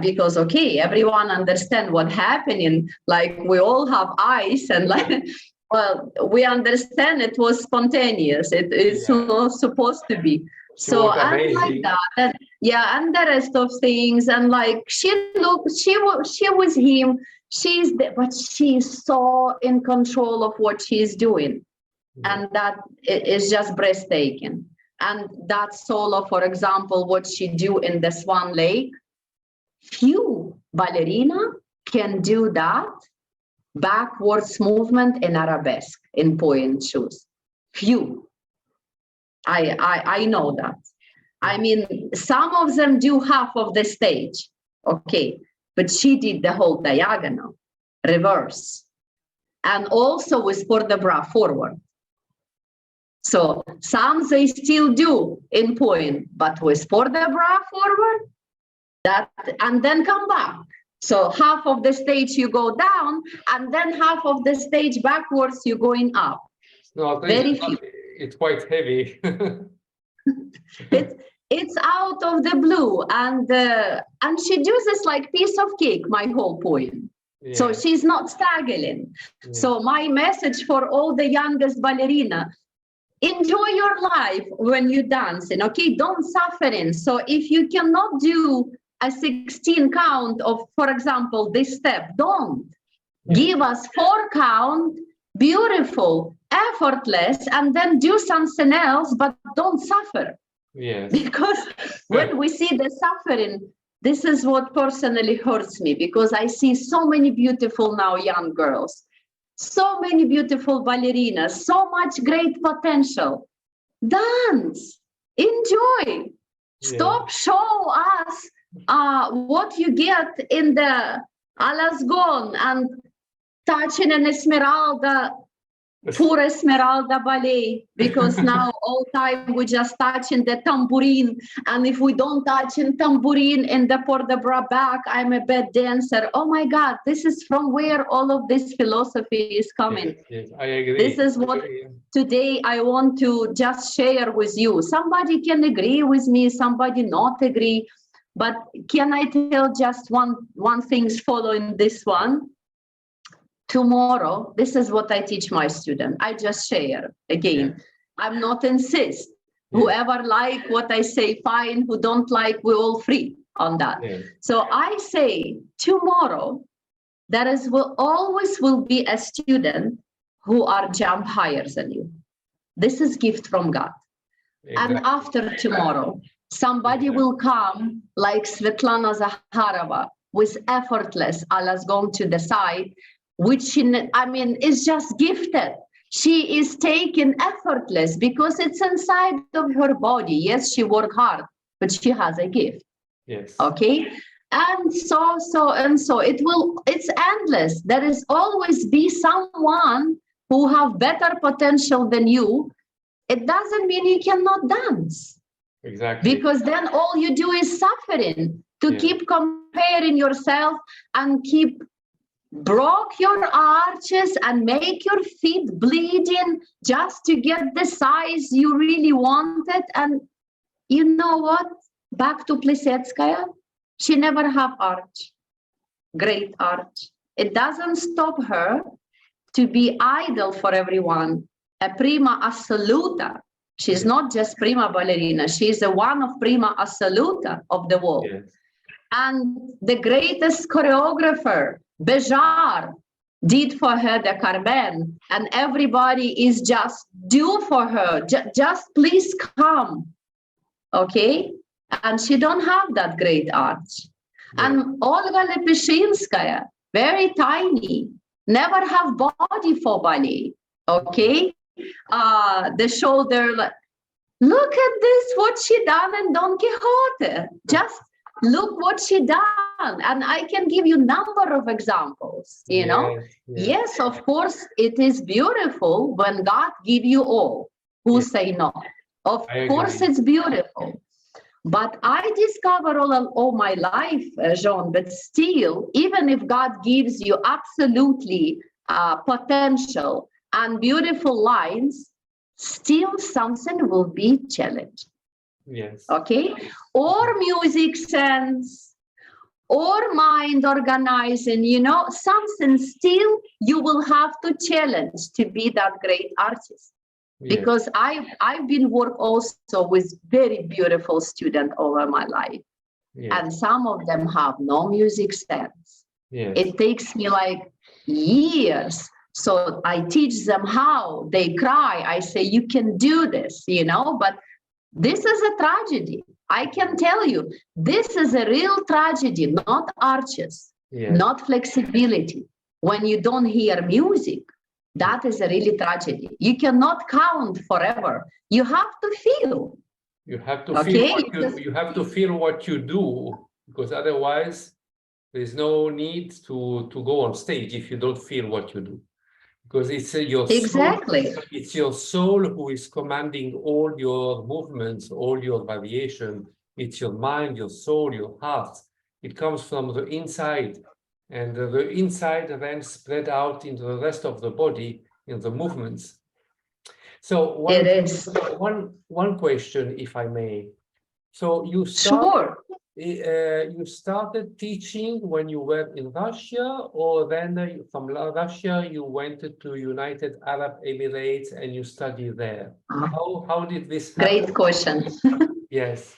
Because, okay, everyone understand what happening. Like, we all have eyes and like, well, we understand it was spontaneous. It is supposed to be. So and like that, and the rest of things, and like she was him. But she's so in control of what she's doing, and that is just breathtaking. And that solo, for example, what she do in the Swan Lake, few ballerina can do that backwards movement in arabesque in point shoes. Few. I know that. I mean, some of them do half of the stage, okay, but she did the whole diagonal, reverse, and also with port de bras forward. So some they still do in point, but with port de bras forward, that, and then come back. So half of the stage you go down, and then half of the stage backwards you're going up. No, very few. It's quite heavy. It's out of the blue, and she does this like piece of cake. My whole point. Yeah. So she's not staggering. Yeah. So my message for all the youngest ballerina: enjoy your life when you're dancing. Okay, don't suffer in. So if you cannot do a 16 count of, for example, this step, don't. Give us 4 count. Beautiful, effortless, and then do something else, but don't suffer. Yes. Because when we see the suffering, this is what personally hurts me, because I see so many beautiful now young girls, so many beautiful ballerinas, so much great potential. Dance, enjoy. Stop, show us what you get in the Allah's gone and touching an Esmeralda, poor Esmeralda ballet, because now all time we just touching the tambourine, and if we don't touch in tambourine in the port de bras back, I'm a bad dancer. Oh my God, this is from where all of this philosophy is coming. Yes, I agree. This is what today I want to just share with you. Somebody can agree with me, somebody not agree, but can I tell just one thing following this one? Tomorrow, this is what I teach my student. I just share again. Yeah. I'm not insist. Yeah. Whoever like what I say, fine. Who don't like, we're all free on that. Yeah. So I say tomorrow, always will be a student who are jump higher than you. This is gift from God. Exactly. And after tomorrow, somebody will come like Svetlana Zakharova with effortless, Allah's going to the side, which is just gifted. She is taken effortless because it's inside of her body. Yes, she worked hard, but she has a gift. Yes. Okay. And so it's endless. There is always be someone who have better potential than you. It doesn't mean you cannot dance. Exactly. Because then all you do is suffering to keep comparing yourself and keep broke your arches and make your feet bleeding just to get the size you really wanted. And you know what? Back to Plisetskaya, she never have arch, great arch. It doesn't stop her to be idol for everyone, a prima assoluta. She's not just prima ballerina, she's the one of prima assoluta of the world. Yes. And the greatest choreographer, Bejar, did for her the Carmen, and everybody is just do for her, just please come, okay? And she don't have that great arch. And Olga Lepeshinskaya, very tiny, never have body for ballet, okay? The shoulder, look at this, what she done in Don Quixote. Just look what she done. And I can give you number of examples, you know? Yes, of course, it is beautiful when God give you all. Who say no? Of course, it's beautiful. But I discover all my life, Jean, but still, even if God gives you absolutely potential and beautiful lines, still something will be challenged. Yes. Okay? Or music sense, or mind organizing, you know, something still you will have to challenge to be that great artist. Because I've been work also with very beautiful students over my life. And some of them have no music sense. It takes me like years. So I teach them how. They cry. I say, you can do this, you know, but this is a tragedy. I can tell you, this is a real tragedy, not arches, not flexibility. When you don't hear music, that is a really tragedy. You cannot count forever. You have to feel. You have to feel you have to feel what you do, because otherwise there's no need to go on stage if you don't feel what you do. Because it's your soul, it's your soul who is commanding all your movements, all your variation. It's your mind, your soul, your heart. It comes from the inside. And the inside then spread out into the rest of the body in the movements. So one question, if I may. So you started teaching when you were in Russia, or then from Russia you went to United Arab Emirates and you studied there? How did this happen? Great question. Yes.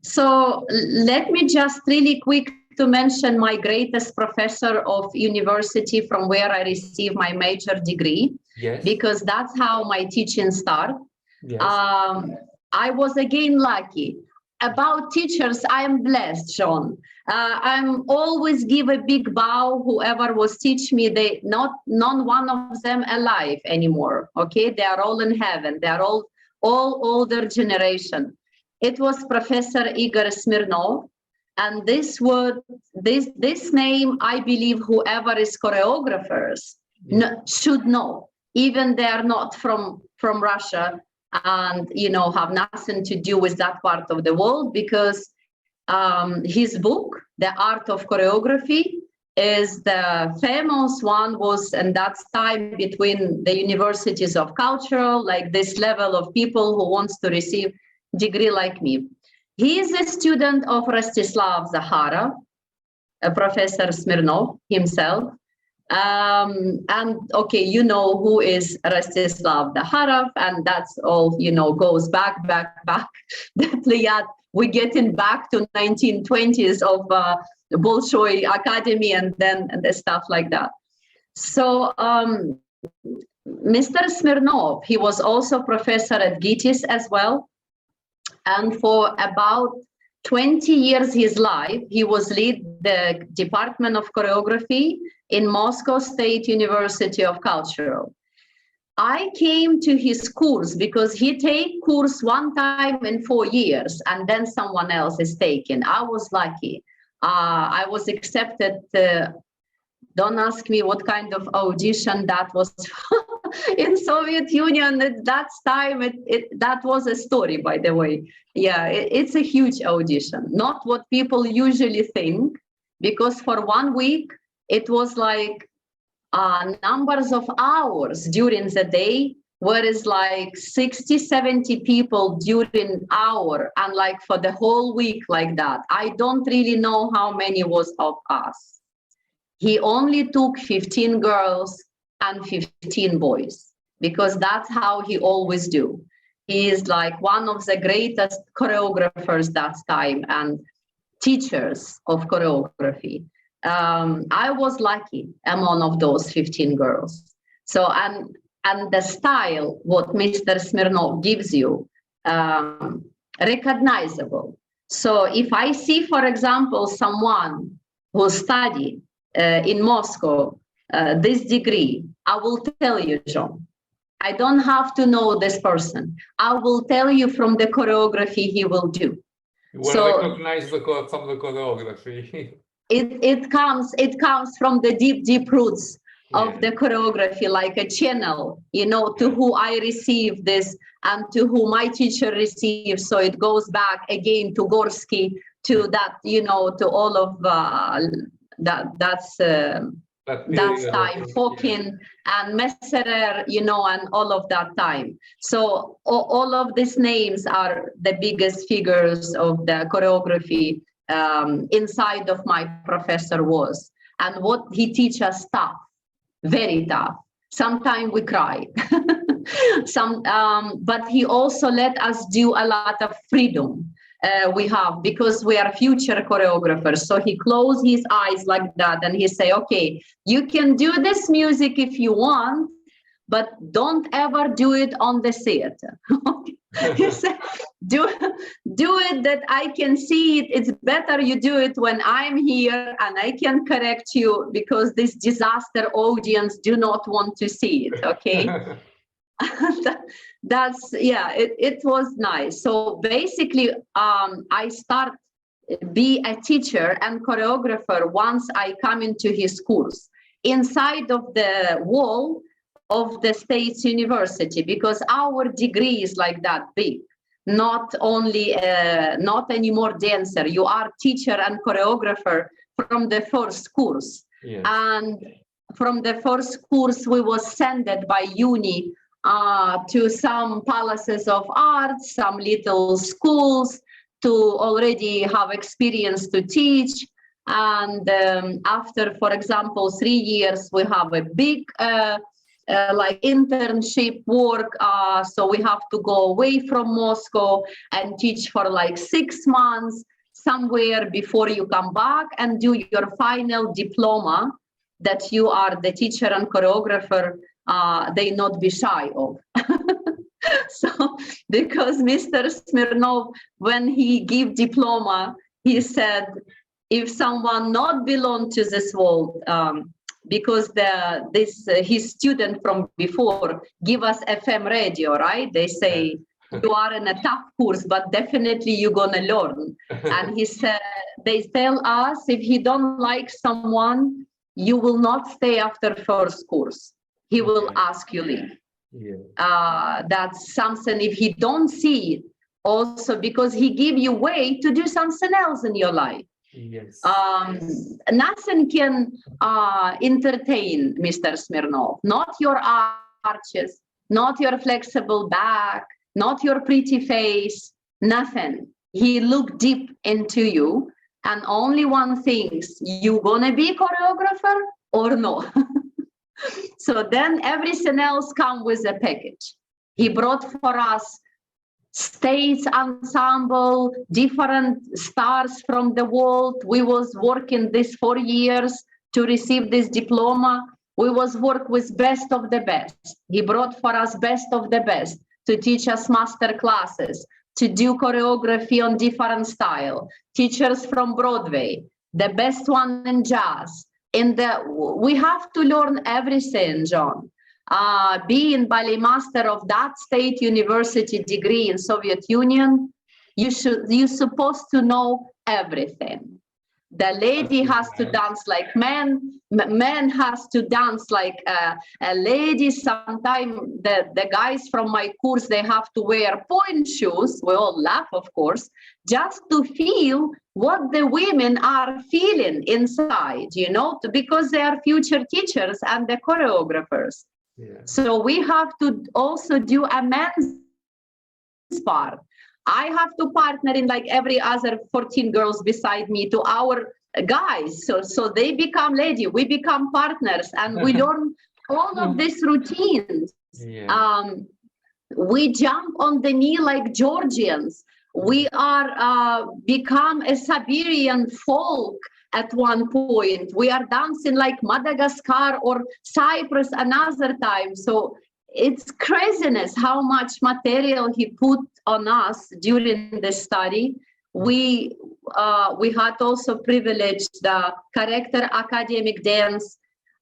So let me just really quick to mention my greatest professor of university from where I received my major degree, because that's how my teaching started. I was again lucky. About teachers, I am blessed, Sean. I'm always give a big bow. Whoever was teach me, none one of them alive anymore. Okay, they are all in heaven. They are all older generation. It was Professor Igor Smirnov. And this name, I believe whoever is choreographers should know, even they are not from Russia and, you know, have nothing to do with that part of the world, because his book, The Art of Choreography, is the famous one, was in that time between the universities of cultural, like this level of people who wants to receive degree like me. He is a student of Rostislav Zaharov, Professor Smirnov himself. And okay, you know who is Rostislav Zaharov, and that's all, you know, goes back. That we're getting back to 1920s of the Bolshoi Academy and then the stuff like that. So Mr. Smirnov, he was also professor at GITIS as well. And for about 20 years his life, he was lead the Department of Choreography in Moscow State University of Cultural. I came to his course because he take course one time in 4 years and then someone else is taking. I was lucky. I was accepted. Don't ask me what kind of audition that was in Soviet Union at that time. That was a story, by the way. Yeah, it's a huge audition. Not what people usually think, because for 1 week, it was like numbers of hours during the day, whereas like 60, 70 people during hour, and like for the whole week like that. I don't really know how many was of us. He only took 15 girls and 15 boys, because that's how he always do. He is like one of the greatest choreographers that time and teachers of choreography. I was lucky among of those 15 girls. So, and the style, what Mr. Smirnov gives you, recognizable. So if I see, for example, someone who studied in Moscow this degree, I will tell you, John. I don't have to know this person. I will tell you from the choreography he will do. You will recognize from the choreography. It comes from the deep roots of the choreography, like a channel, you know, to who I receive this and to who my teacher receives. So it goes back again to Gorsky, to that, you know, to all of that's time, Fokin and Messerer, you know, and all of that time. So all of these names are the biggest figures of the choreography inside of my professor was. And what he teach us tough, very tough. Sometimes we cry. But he also let us do a lot of freedom. We have, because we are future choreographers. So he closed his eyes like that and he say, okay, you can do this music if you want, but don't ever do it on the theater. He said, do it that I can see it. It's better you do it when I'm here and I can correct you, because this disaster audience do not want to see it, okay? That's, yeah, it was nice. So basically, I start be a teacher and choreographer once I come into his course inside of the wall of the State University, because our degree is like that big. Not only, not anymore dancer, you are teacher and choreographer from the first course. Yes. And from the first course, we was sent by uni to some palaces of arts, some little schools to already have experience to teach. And after, for example, 3 years, we have a big like internship work. So we have to go away from Moscow and teach for like 6 months somewhere before you come back and do your final diploma that you are the teacher and choreographer. They not be shy of. So because Mr. Smirnov, when he give diploma, he said, if someone not belong to this world, because his student from before give us FM radio, right? They say, you are in a tough course, but definitely you're gonna learn. And he said, they tell us, if he don't like someone, you will not stay after first course. He will ask you leave. Yeah. That's something, if he don't see it, also because he give you way to do something else in your life. Yes. Nothing can entertain Mr. Smirnov, not your arches, not your flexible back, not your pretty face, nothing. He look deep into you, and only one thing, you gonna be choreographer or no? So then everything else come with a package. He brought for us stage ensemble, different stars from the world. We was working this 4 years to receive this diploma. We was work with best of the best. He brought for us best of the best to teach us master classes, to do choreography on different style, teachers from Broadway, the best one in jazz. We have to learn everything, John. Being ballet master of that state university degree in Soviet Union, you're supposed to know everything. The lady has to dance like men, man has to dance like a lady. Sometimes the guys from my course, they have to wear point shoes. We all laugh, of course, just to feel what the women are feeling inside, you know, because they are future teachers and the choreographers. Yeah. So we have to also do a men's part. I have to partner in like every other 14 girls beside me to our guys. So they become lady, we become partners, and we learn all of these routines. Yeah. We jump on the knee like Georgians. We are become a Siberian folk at one point. We are dancing like Madagascar or Cyprus another time. So it's craziness how much material he put on us during the study. We had also privileged the character academic dance.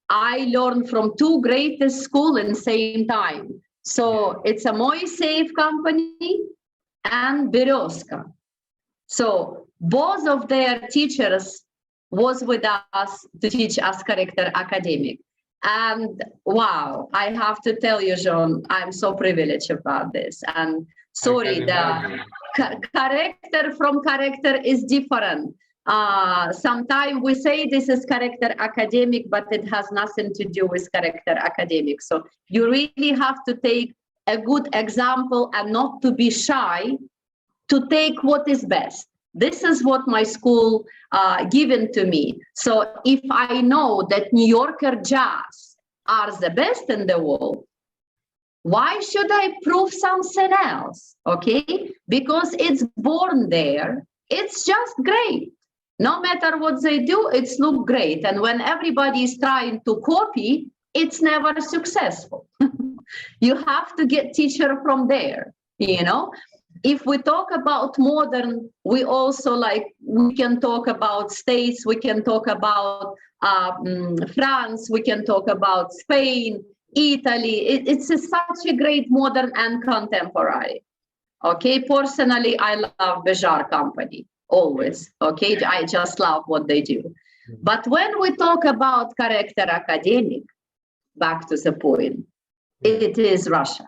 I learned from two greatest schools in the same time. So it's a Moiseev company and Berezka. So both of their teachers was with us to teach us character academic. And wow, I have to tell you, Jean, I'm so privileged about this. And sorry, the character from character is different. Sometimes we say this is character academic, but it has nothing to do with character academic. So you really have to take a good example and not to be shy to take what is best. This is what my school given to me. So if I know that New Yorker jazz are the best in the world, why should I prove something else? Okay, because it's born there. It's just great. No matter what they do, it's look great. And when everybody is trying to copy, it's never successful. You have to get teacher from there, you know. If we talk about modern, we also we can talk about States, we can talk about France, we can talk about Spain, Italy. It's such a great modern and contemporary. Okay, personally, I love Bejar Company, always. Okay, I just love what they do. But when we talk about character academic, back to the point, it is Russia.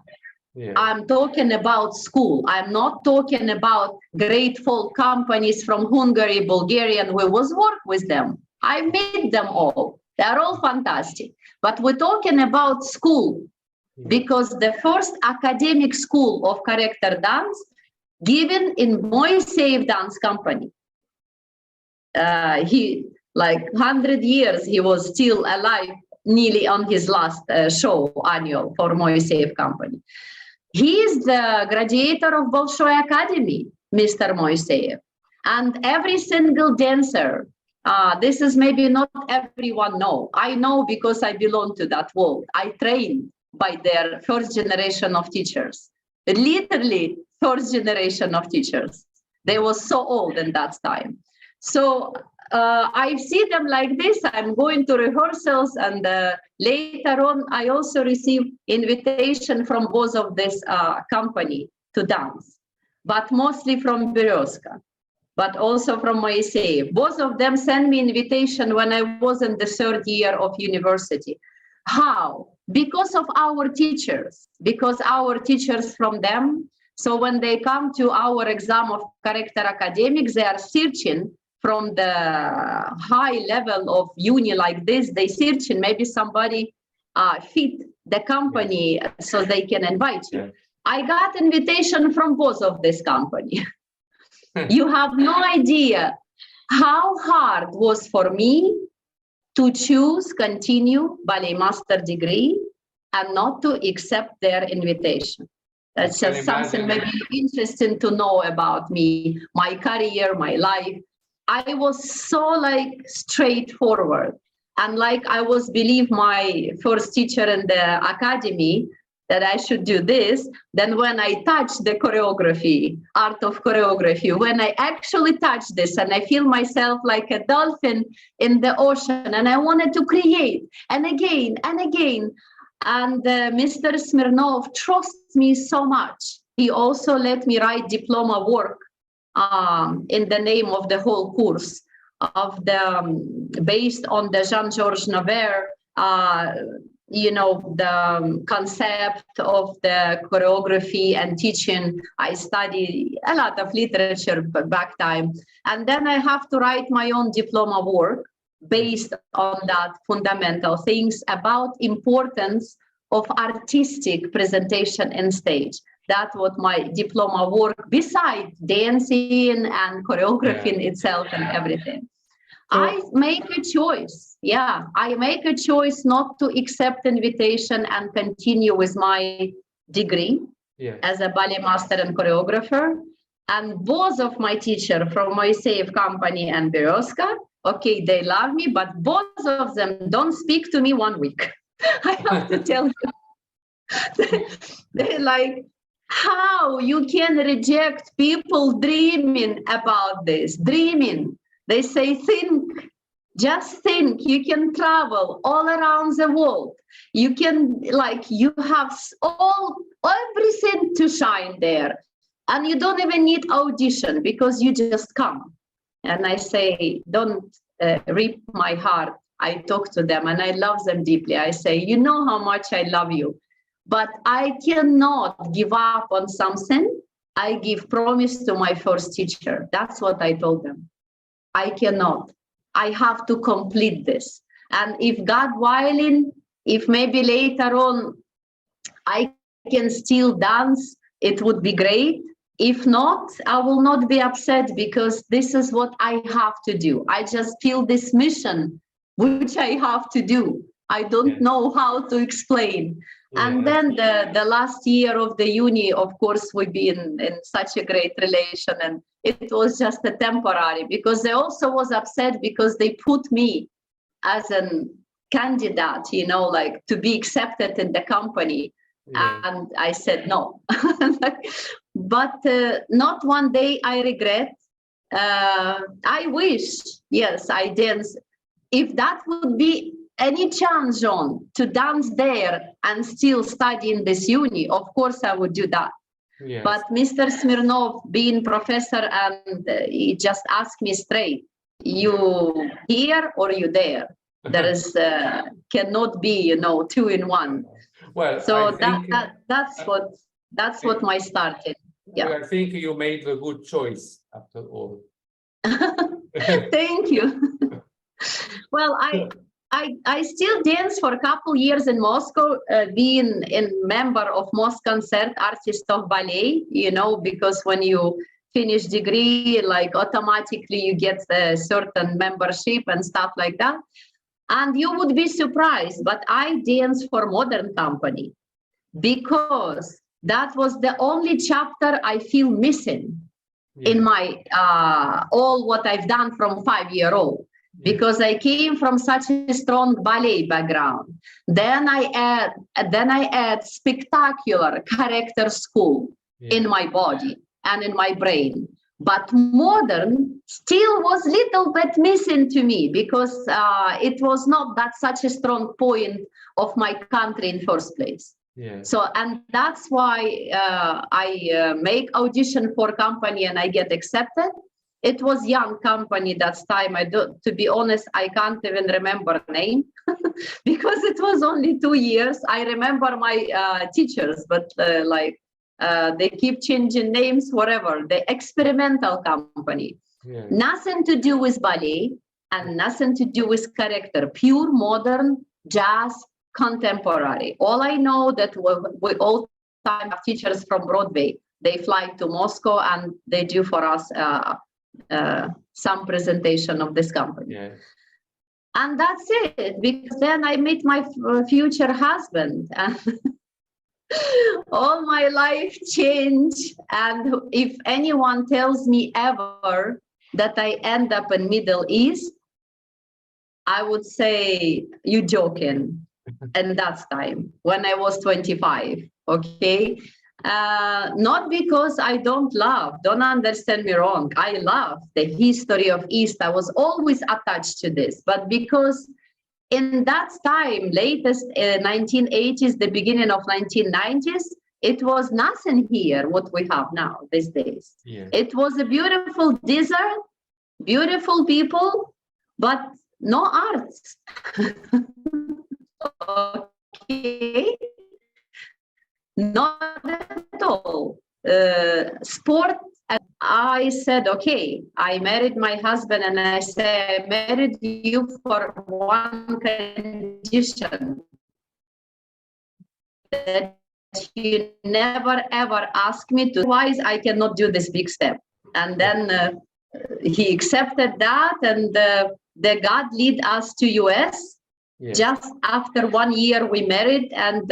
Yeah. I'm talking about school. I'm not talking about great folk companies from Hungary, Bulgaria, and we was work with them. I met them all. They're all fantastic. But we're talking about school because the first academic school of character dance given in Moiseev Dance Company. He, 100 years, he was still alive, nearly on his last show annual for Moiseev Company. He is the graduator of Bolshoi Academy, Mr. Moiseev. And every single dancer, this is maybe not everyone know. I know because I belong to that world. I trained by their first generation of teachers, literally first generation of teachers. They were so old in that time. So I see them like this. I'm going to rehearsals, and later on, I also receive invitation from both of this company to dance, but mostly from Berezka, but also from Moiseev. Both of them sent me invitation when I was in the third year of university. How? Because of our teachers, because our teachers from them. So when they come to our exam of character academics, they are searching from the high level of uni like this, they search and maybe somebody fit the company so they can invite you. Yeah. I got invitation from both of this company. You have no idea how hard was for me to choose continue ballet master degree and not to accept their invitation. That's just something maybe interesting to know about me, my career, my life. I was so straightforward, and I was believe my first teacher in the academy that I should do this. Then when I touch the choreography, art of choreography, when I actually touch this and I feel myself like a dolphin in the ocean and I wanted to create and again and again. And Mr. Smirnov trusts me so much. He also let me write diploma work in the name of the whole course of the based on the Jean-Georges Navarre, the concept of the choreography and teaching. I study a lot of literature back time, and then I have to write my own diploma work based on that fundamental things about importance of artistic presentation in stage. That's what my diploma work, besides dancing and choreographing itself and everything. So, I make a choice. Yeah, I make a choice not to accept invitation and continue with my degree as a ballet master and choreographer. And both of my teacher from my safe company and Berioska, okay, they love me, but both of them don't speak to me 1 week. I have to tell you. They're like, how you can reject people dreaming about this, dreaming. They say, think, just think, you can travel all around the world. You can, like, you have everything to shine there. And you don't even need audition because you just come. And I say, don't rip my heart. I talk to them and I love them deeply. I say, you know how much I love you, but I cannot give up on something I give promise to my first teacher. That's what I told them. I cannot. I have to complete this. And if God willing, if maybe later on I can still dance, it would be great. If not, I will not be upset because this is what I have to do. I just feel this mission, which I have to do. I don't know how to explain. And then the last year of the uni, of course, we've been in such a great relation, and it was just a temporary because they also was upset because they put me as a candidate, you know, like to be accepted in the company. And I said no. But not one day I regret. I wish, yes, I dance. If that would be any chance, John, to dance there and still study in this uni, of course I would do that. Yes. But Mr. Smirnov, being professor, and he just asked me straight, you here or you there? There is cannot be, you know, 2 in 1. Well, so that's what my start is. Yeah. Well, I think you made a good choice after all. Thank you. Well, I still dance for a couple years in Moscow, being a member of Moscow Concert Artist of Ballet, you know, because when you finish degree, like automatically you get a certain membership and stuff like that. And you would be surprised, but I dance for modern company because that was the only chapter I feel missing in my all what I've done from 5-year-old. Because I came from such a strong ballet background. Then I add spectacular character school in my body and in my brain. But modern still was little bit missing to me because it was not that such a strong point of my country in first place. So, and that's why I make audition for company and I get accepted. It was young company that time. To be honest, I can't even remember name because it was only 2 years. I remember my teachers, but they keep changing names, whatever. The experimental company, nothing to do with ballet and nothing to do with character. Pure modern jazz, contemporary. All I know that we all time have teachers from Broadway. They fly to Moscow and they do for us. Some presentation of this company. And that's it, because then I meet my future husband and all my life changed. And if anyone tells me ever that I end up in Middle East, I would say you joking. And that's time when I was 25, okay? Not because I don't understand me wrong. I love the history of East. I was always attached to this, but because in that time, latest 1980s, the beginning of 1990s, it was nothing here, what we have now these days. It was a beautiful desert, beautiful people, but no arts. Okay. Not at all. Sport. I said, okay, I married my husband and I said, I married you for one condition, that you never ever ask me to, otherwise I cannot do this big step. And then he accepted that, and the God lead us to US. Just after 1 year we married, and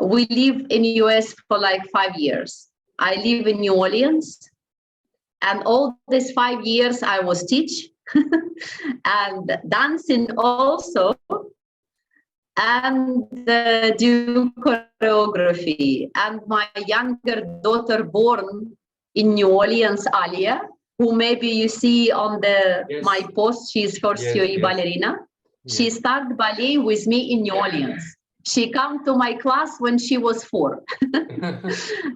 we live in US for like 5 years. I live in New Orleans And all these 5 years I was teach and dancing also, and do choreography. And my younger daughter born in New Orleans, Alia, who maybe you see on the my post, she's first year ballerina. She started ballet with me in New Orleans. She came to my class when she was 4.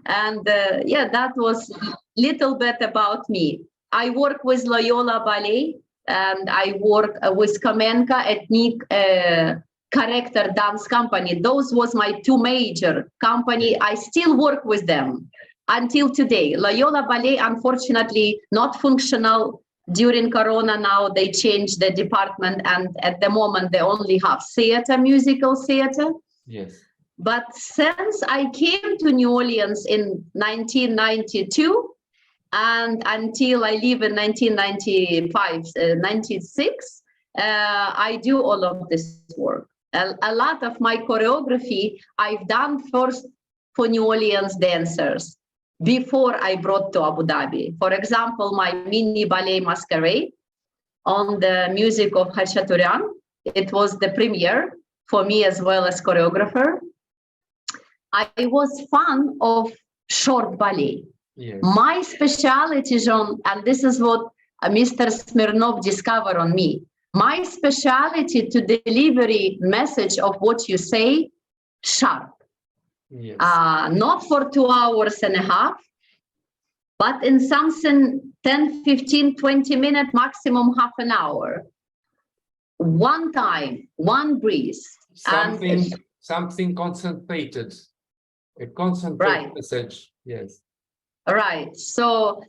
And yeah, that was little bit about me. I work with Loyola Ballet, and I work with Kamenka Ethnic Character Dance Company. Those was my 2 major company. I still work with them until today. Loyola Ballet, unfortunately, not functional during Corona. Now they changed the department, and at the moment they only have theater, musical theater. Yes. But since I came to New Orleans in 1992, and until I leave in 1995, 96, I do all of this work. A lot of my choreography I've done first for New Orleans dancers before I brought to Abu Dhabi. For example, my mini ballet masquerade on the music of Khachaturian. It was the premiere for me as well as choreographer. I was fan of short ballet. Yes. My specialty, John, and this is what Mr. Smirnov discovered on me. My specialty to delivery message of what you say, sharp. Yes. Not for 2 hours and a half, but in something 10, 15, 20 minutes, maximum half an hour. One time, one breeze. Something concentrated. A concentrated message, yes. Right. So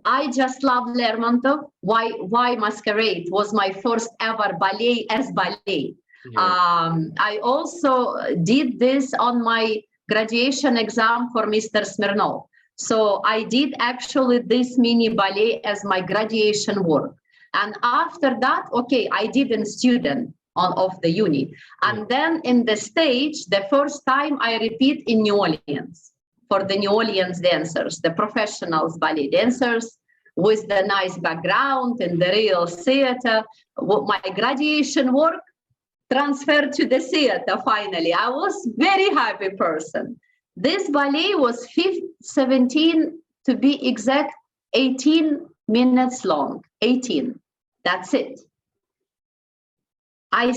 I just love Lermontov. Why Masquerade was my first ever ballet as ballet. Yeah. I also did this on my graduation exam for Mr. Smirnov. So I did actually this mini ballet as my graduation work. And after that, okay, I did in student of the uni. And then in the stage, the first time I repeat in New Orleans for the New Orleans dancers, the professionals ballet dancers with the nice background in the real theater. My graduation work transferred to the theater finally. I was very happy person. This ballet was 17, to be exact, 18 minutes long, 18. That's it. I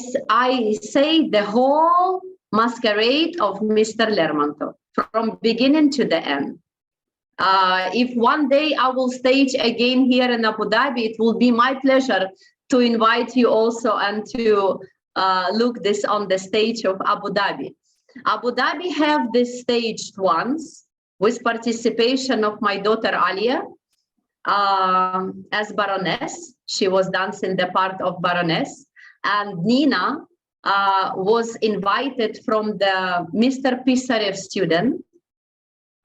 say the whole masquerade of Mr. Lermontov from beginning to the end. If one day I will stage again here in Abu Dhabi, it will be my pleasure to invite you also and to look this on the stage of Abu Dhabi. Abu Dhabi have this staged once with participation of my daughter Alia as Baroness. She was dancing the part of Baroness. And Nina was invited from the Mr. Pisarev student.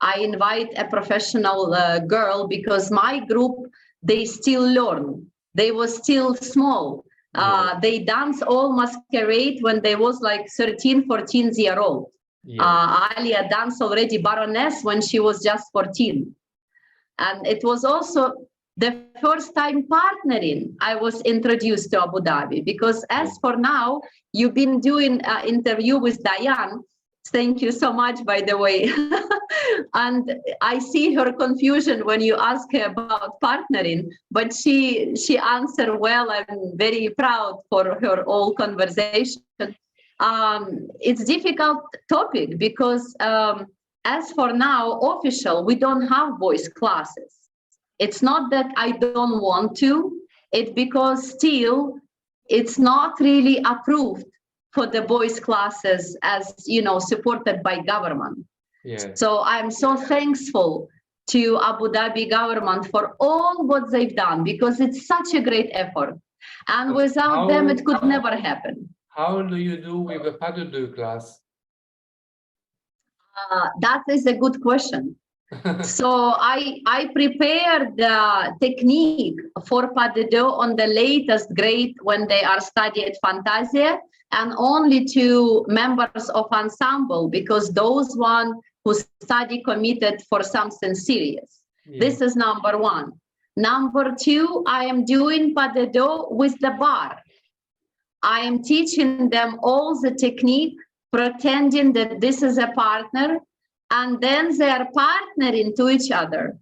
I invite a professional girl because my group, they still learn. They were still small. They dance all masquerade when they was like 13, 14-year-old. Alia danced already Baroness when she was just 14. And it was also the first time partnering I was introduced to Abu Dhabi, because as for now, you've been doing an interview with Diane. Thank you so much, by the way. And I see her confusion when you ask her about partnering, but she answered well. I'm very proud for her whole conversation. It's difficult topic because as for now, official, we don't have voice classes. It's not that I don't want to, it's because still it's not really approved for the voice classes as, you know, supported by government. Yeah. So I'm so thankful to Abu Dhabi government for all what they've done, because it's such a great effort. And without them, it could never happen. How do you do with a pas de deux class? That is a good question. So I prepared the technique for pas de deux on the latest grade when they are studying Fantasia, and only to members of ensemble, because those one who study committed for something serious. This is number one. Number two, I am doing pas de deux with the bar. I am teaching them all the technique, pretending that this is a partner, and then they are partnering to each other.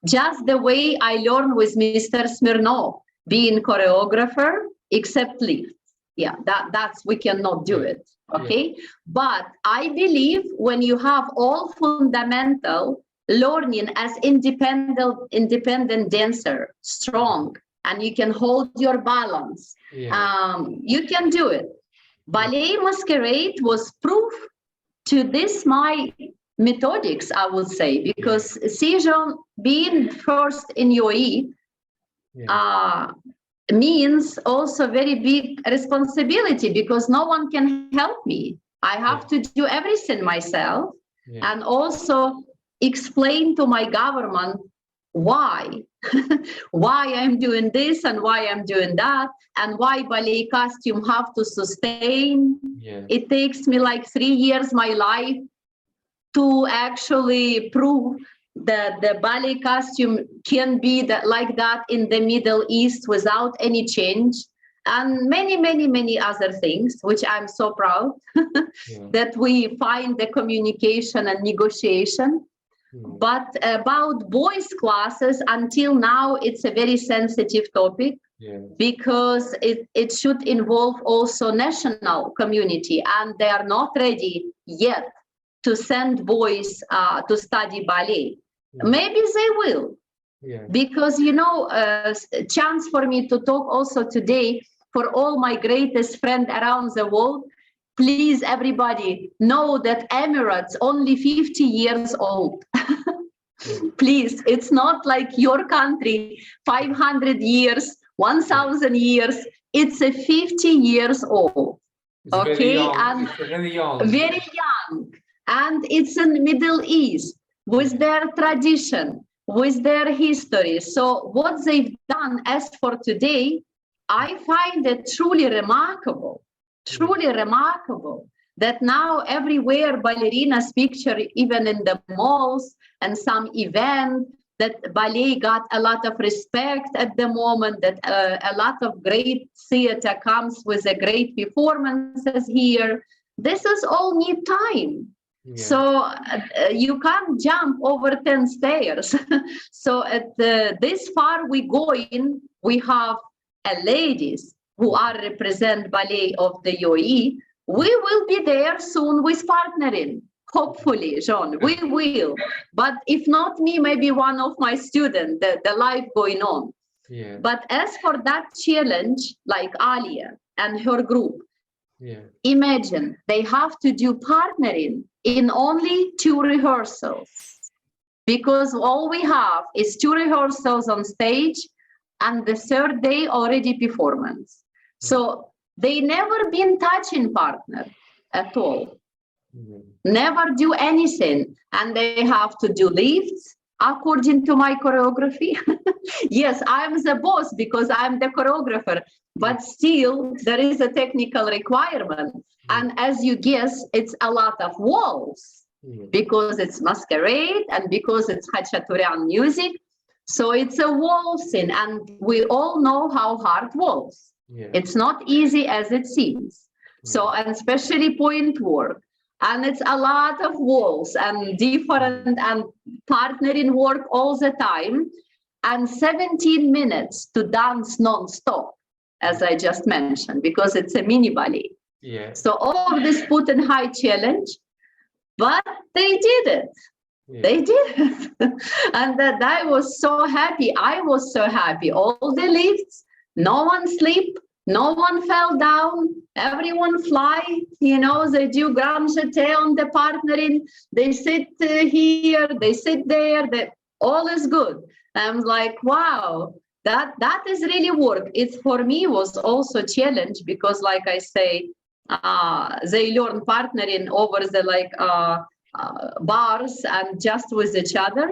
Just the way I learned with Mr. Smirnov, being choreographer, except lift. Yeah, that's we cannot do it. Okay, but I believe when you have all fundamental learning as independent dancer, strong, and you can hold your balance, you can do it. Ballet Masquerade was proof to this my methodics, I would say, because Sejong being first in UAE means also very big responsibility, because no one can help me. I have to do everything myself, and also explain to my government why I'm doing this and why I'm doing that, and why ballet costume have to sustain. It takes me like 3 years my life to actually prove that the ballet costume can be like that in the Middle East without any change, and many other things, which I'm so proud that we find the communication and negotiation. But about boys classes, until now, it's a very sensitive topic, because it should involve also national community, and they are not ready yet to send boys to study ballet. Maybe they will, because, you know, chance for me to talk also today for all my greatest friends around the world. Please, everybody, know that Emirates only 50 years old. Please, it's not like your country, 500 years, 1,000 years. It's a 50 years old. It's very young. It's very young. Very young. And it's in the Middle East, with their tradition, with their history. So what they've done as for today, I find it truly remarkable. Truly remarkable that now everywhere ballerinas picture, even in the malls and some event, that ballet got a lot of respect at the moment, that a lot of great theater comes with a great performances here. This is all need time. So you can't jump over 10 stairs. So at this far we go in, we have ladies who are represent ballet of the UAE. We will be there soon with partnering. Hopefully, John, we will. But if not me, maybe one of my students, the life going on. But as for that challenge, like Alia and her group, imagine they have to do partnering in only 2 rehearsals, because all we have is 2 rehearsals on stage, and the 3rd day already performance. So they never been touching partner at all. Never do anything. And they have to do lifts according to my choreography. Yes, I'm the boss because I'm the choreographer, but still there is a technical requirement. And as you guess, it's a lot of walls, because it's masquerade and because it's Khachaturian music. So it's a wall scene, and we all know how hard walls. It's not easy as it seems. So, and especially point work, and it's a lot of walls and different and partnering work all the time, and 17 minutes to dance non-stop, as I just mentioned, because it's a mini ballet. So all of this put in high challenge, but they did it. They did it. And that I was so happy. I was so happy. All the lifts, no one sleep, no one fell down, everyone fly, you know, they do grand jeté on the partnering, they sit here, they sit there, all is good. I'm like, wow, that is really work. It for me was also challenge, because like I say, they learn partnering over the bars and just with each other,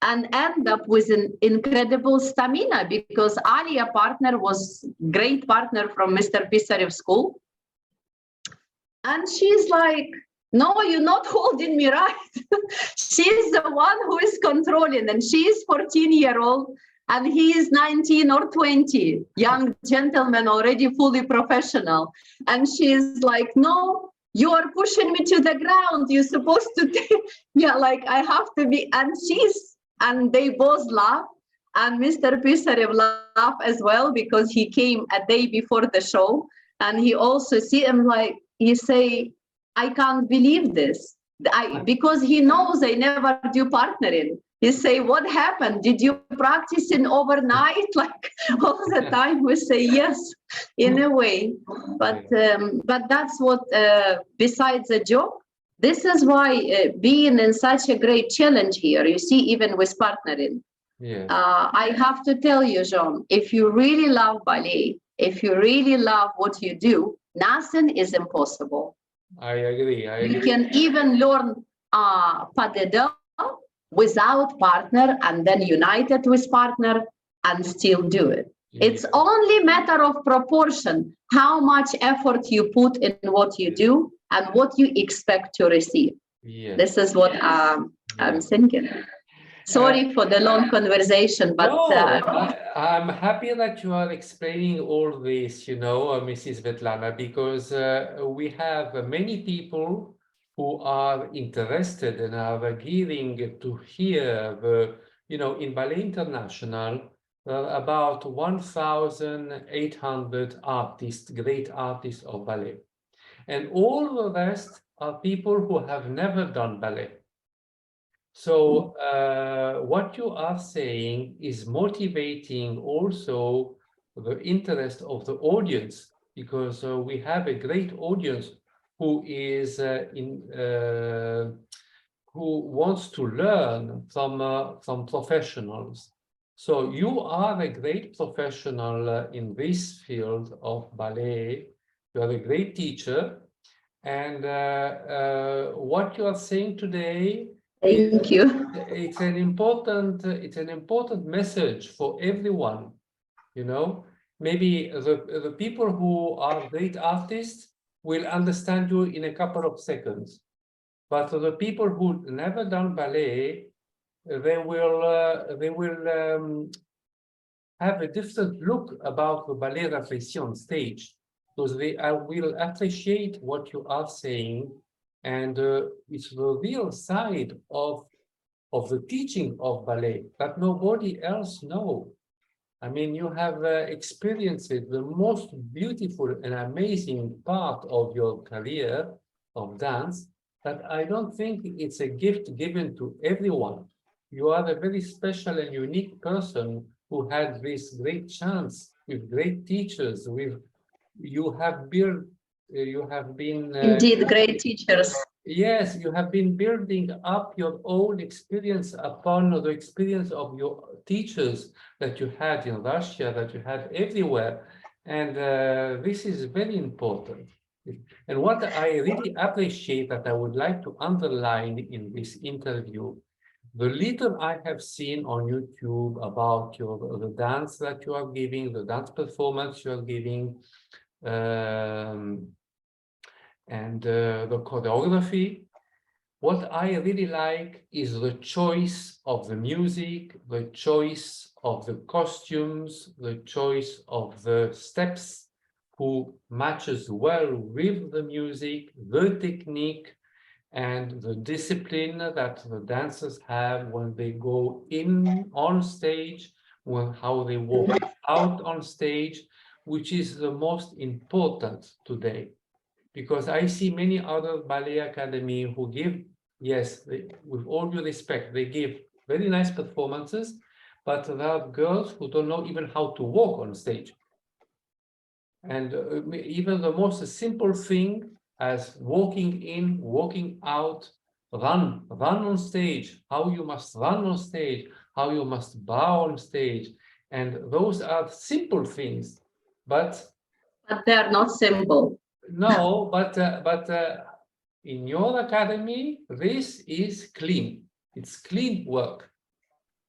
and end up with an incredible stamina, because Alia partner was great partner from Mr. Pisarev's school. And she's like, no, you're not holding me right. She's the one who is controlling, and she's 14-year-old, and he is 19 or 20, young gentleman, already fully professional. And she's like, no, you are pushing me to the ground. You're supposed to, yeah, like I have to be. And they both laugh. And Mr. Pisarev laughed as well, because he came a day before the show. And he also see him like, he say, I can't believe this. Because he knows I never do partnering. He say, what happened? Did you practice in overnight? Like all the time we say yes, in a way. But that's what, besides the joke, this is why being in such a great challenge here, you see, even with partnering. Yeah. I have to tell you, Jean, if you really love ballet, if you really love what you do, nothing is impossible. I agree. You can even learn pas de deux without partner, and then united with partner, and still do it. Yeah. It's only matter of proportion, how much effort you put in what you do and what you expect to receive. Yeah. This is what I'm thinking. Sorry for the long conversation, but no, I'm happy that you are explaining all this, Mrs. Svetlana, because we have many people who are interested and are gearing to hear in Ballet International, about 1,800 artists, great artists of ballet. And all the rest are people who have never done ballet. So what you are saying is motivating also the interest of the audience, because we have a great audience who is who wants to learn from professionals. So you are a great professional in this field of ballet. You are a great teacher, and what you are saying today. Thank you. It's an important message for everyone. Maybe the people who are great artists will understand you in a couple of seconds, but the people who never done ballet, they will have a different look about the ballet réfléchi on stage, because they will appreciate what you are saying, and it's the real side of the teaching of ballet that nobody else knows. I mean, you have experienced the most beautiful and amazing part of your career of dance, that I don't think it's a gift given to everyone. You are a very special and unique person who had this great chance with great teachers. You have been indeed great teachers. Yes, you have been building up your own experience upon the experience of your teachers that you had in Russia, that you had everywhere. And this is very important. And what I really appreciate, that I would like to underline in this interview, the little I have seen on YouTube about the dance that you are giving, the dance performance you are giving, and the choreography. What I really like is the choice of the music, the choice of the costumes, the choice of the steps, who matches well with the music, the technique, and the discipline that the dancers have when they go in on stage, how they walk out on stage, which is the most important today. Because I see many other ballet academy who give, yes, with all due respect, they give very nice performances, but there are girls who don't know even how to walk on stage. And even the most simple thing as walking in, walking out, run on stage, how you must run on stage, how you must bow on stage. And those are simple things, but they're not simple. No, but in your academy, this is clean. It's clean work.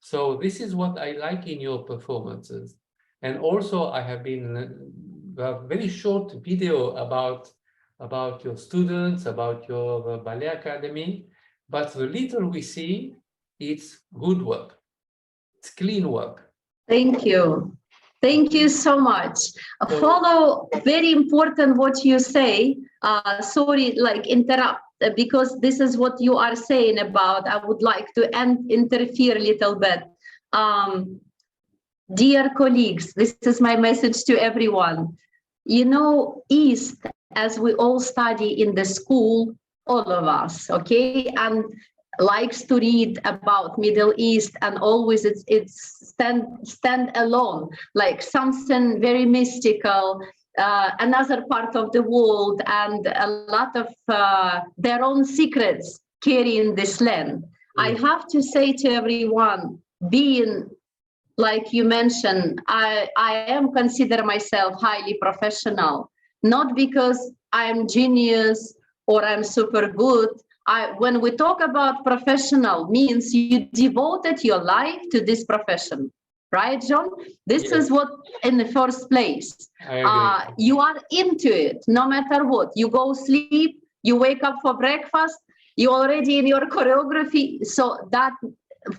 So this is what I like in your performances. And also I have been a very short video about about your students, about your ballet academy, but the little we see, it's good work. It's clean work. Thank you. Thank you so much. So- Follow, very important what you say. Sorry, like interrupt, because this is what you are saying about. I would like to interfere a little bit. Dear colleagues, this is my message to everyone. You know, East, as we all study in the school, all of us, okay, and likes to read about Middle East, and always it's stand alone, like something very mystical, another part of the world, and a lot of their own secrets carry in this land. I have to say to everyone, being like you mentioned, I am consider myself highly professional, not because I'm genius or I'm super good. When we talk about professional, means you devoted your life to this profession, right, John? This is what in the first place. You are into it, no matter what. You go sleep, you wake up for breakfast, you already in your choreography. So that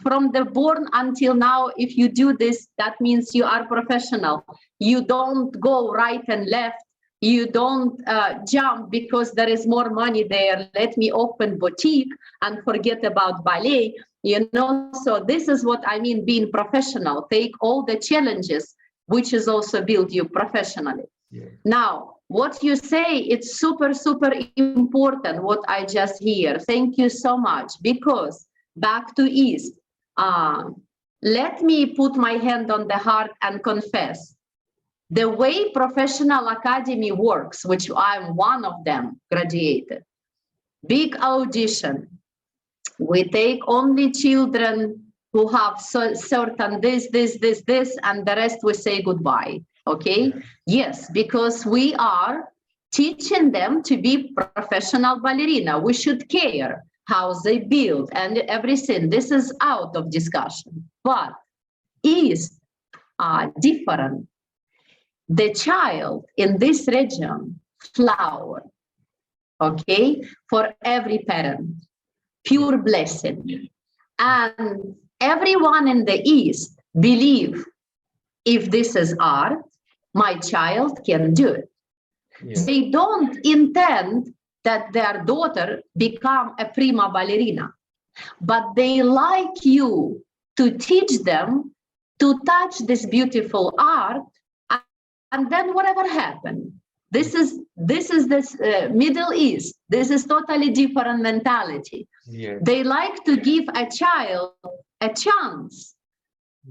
from the born until now, if you do this, that means you are professional. You don't go right and left. You don't jump because there is more money there. Let me open boutique and forget about ballet. You know, so this is what I mean being professional. Take all the challenges, which is also build you professionally. Yeah. Now, what you say, it's super, super important, what I just hear. Thank you so much, because back to East, let me put my hand on the heart and confess. The way professional academy works, which I'm one of them, graduated, big audition. We take only children who have certain this, and the rest we say goodbye, okay? Yes, because we are teaching them to be professional ballerina. We should care how they build and everything. This is out of discussion, but is different. The child in this region, flower, okay, for every parent, pure blessing. And everyone in the East believe if this is art, my child can do it. Yeah. They don't intend that their daughter become a prima ballerina, but they like you to teach them to touch this beautiful art, and then whatever happened. This is this Middle East. This is totally different mentality. Yeah. They like to give a child a chance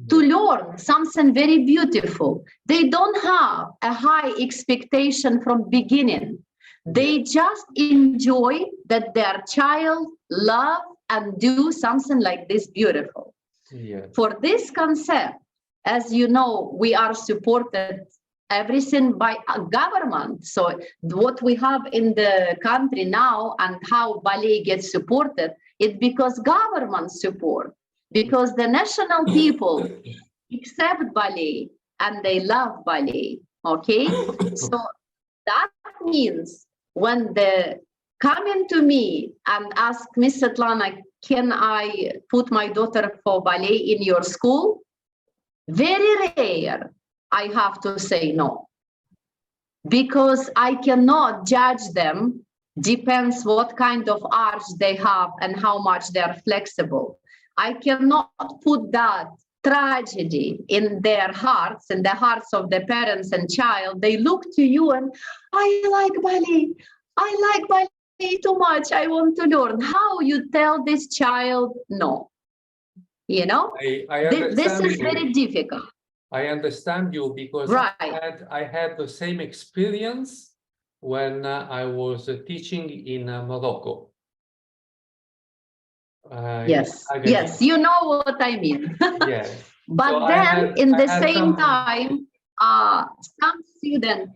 to learn something very beautiful. They don't have a high expectation from beginning. They just enjoy that their child love and do something like this beautiful. Yeah. For this concept, as you know, we are supported everything by a government. So what we have in the country now and how ballet gets supported, it's because government support, because the national people accept ballet and they love ballet, okay? So that means when they come into me and ask Miss Svetlana, can I put my daughter for ballet in your school? Very rare. I have to say no, because I cannot judge them. Depends what kind of arts they have and how much they are flexible. I cannot put that tragedy in their hearts, in the hearts of the parents and child. They look to you and I like ballet. I like ballet too much. I want to learn. How you tell this child no? You know, this is very difficult. I understand you, because I had the same experience when I was teaching in Morocco. Yes, you know what I mean. Yes. But so then in the same time, some students.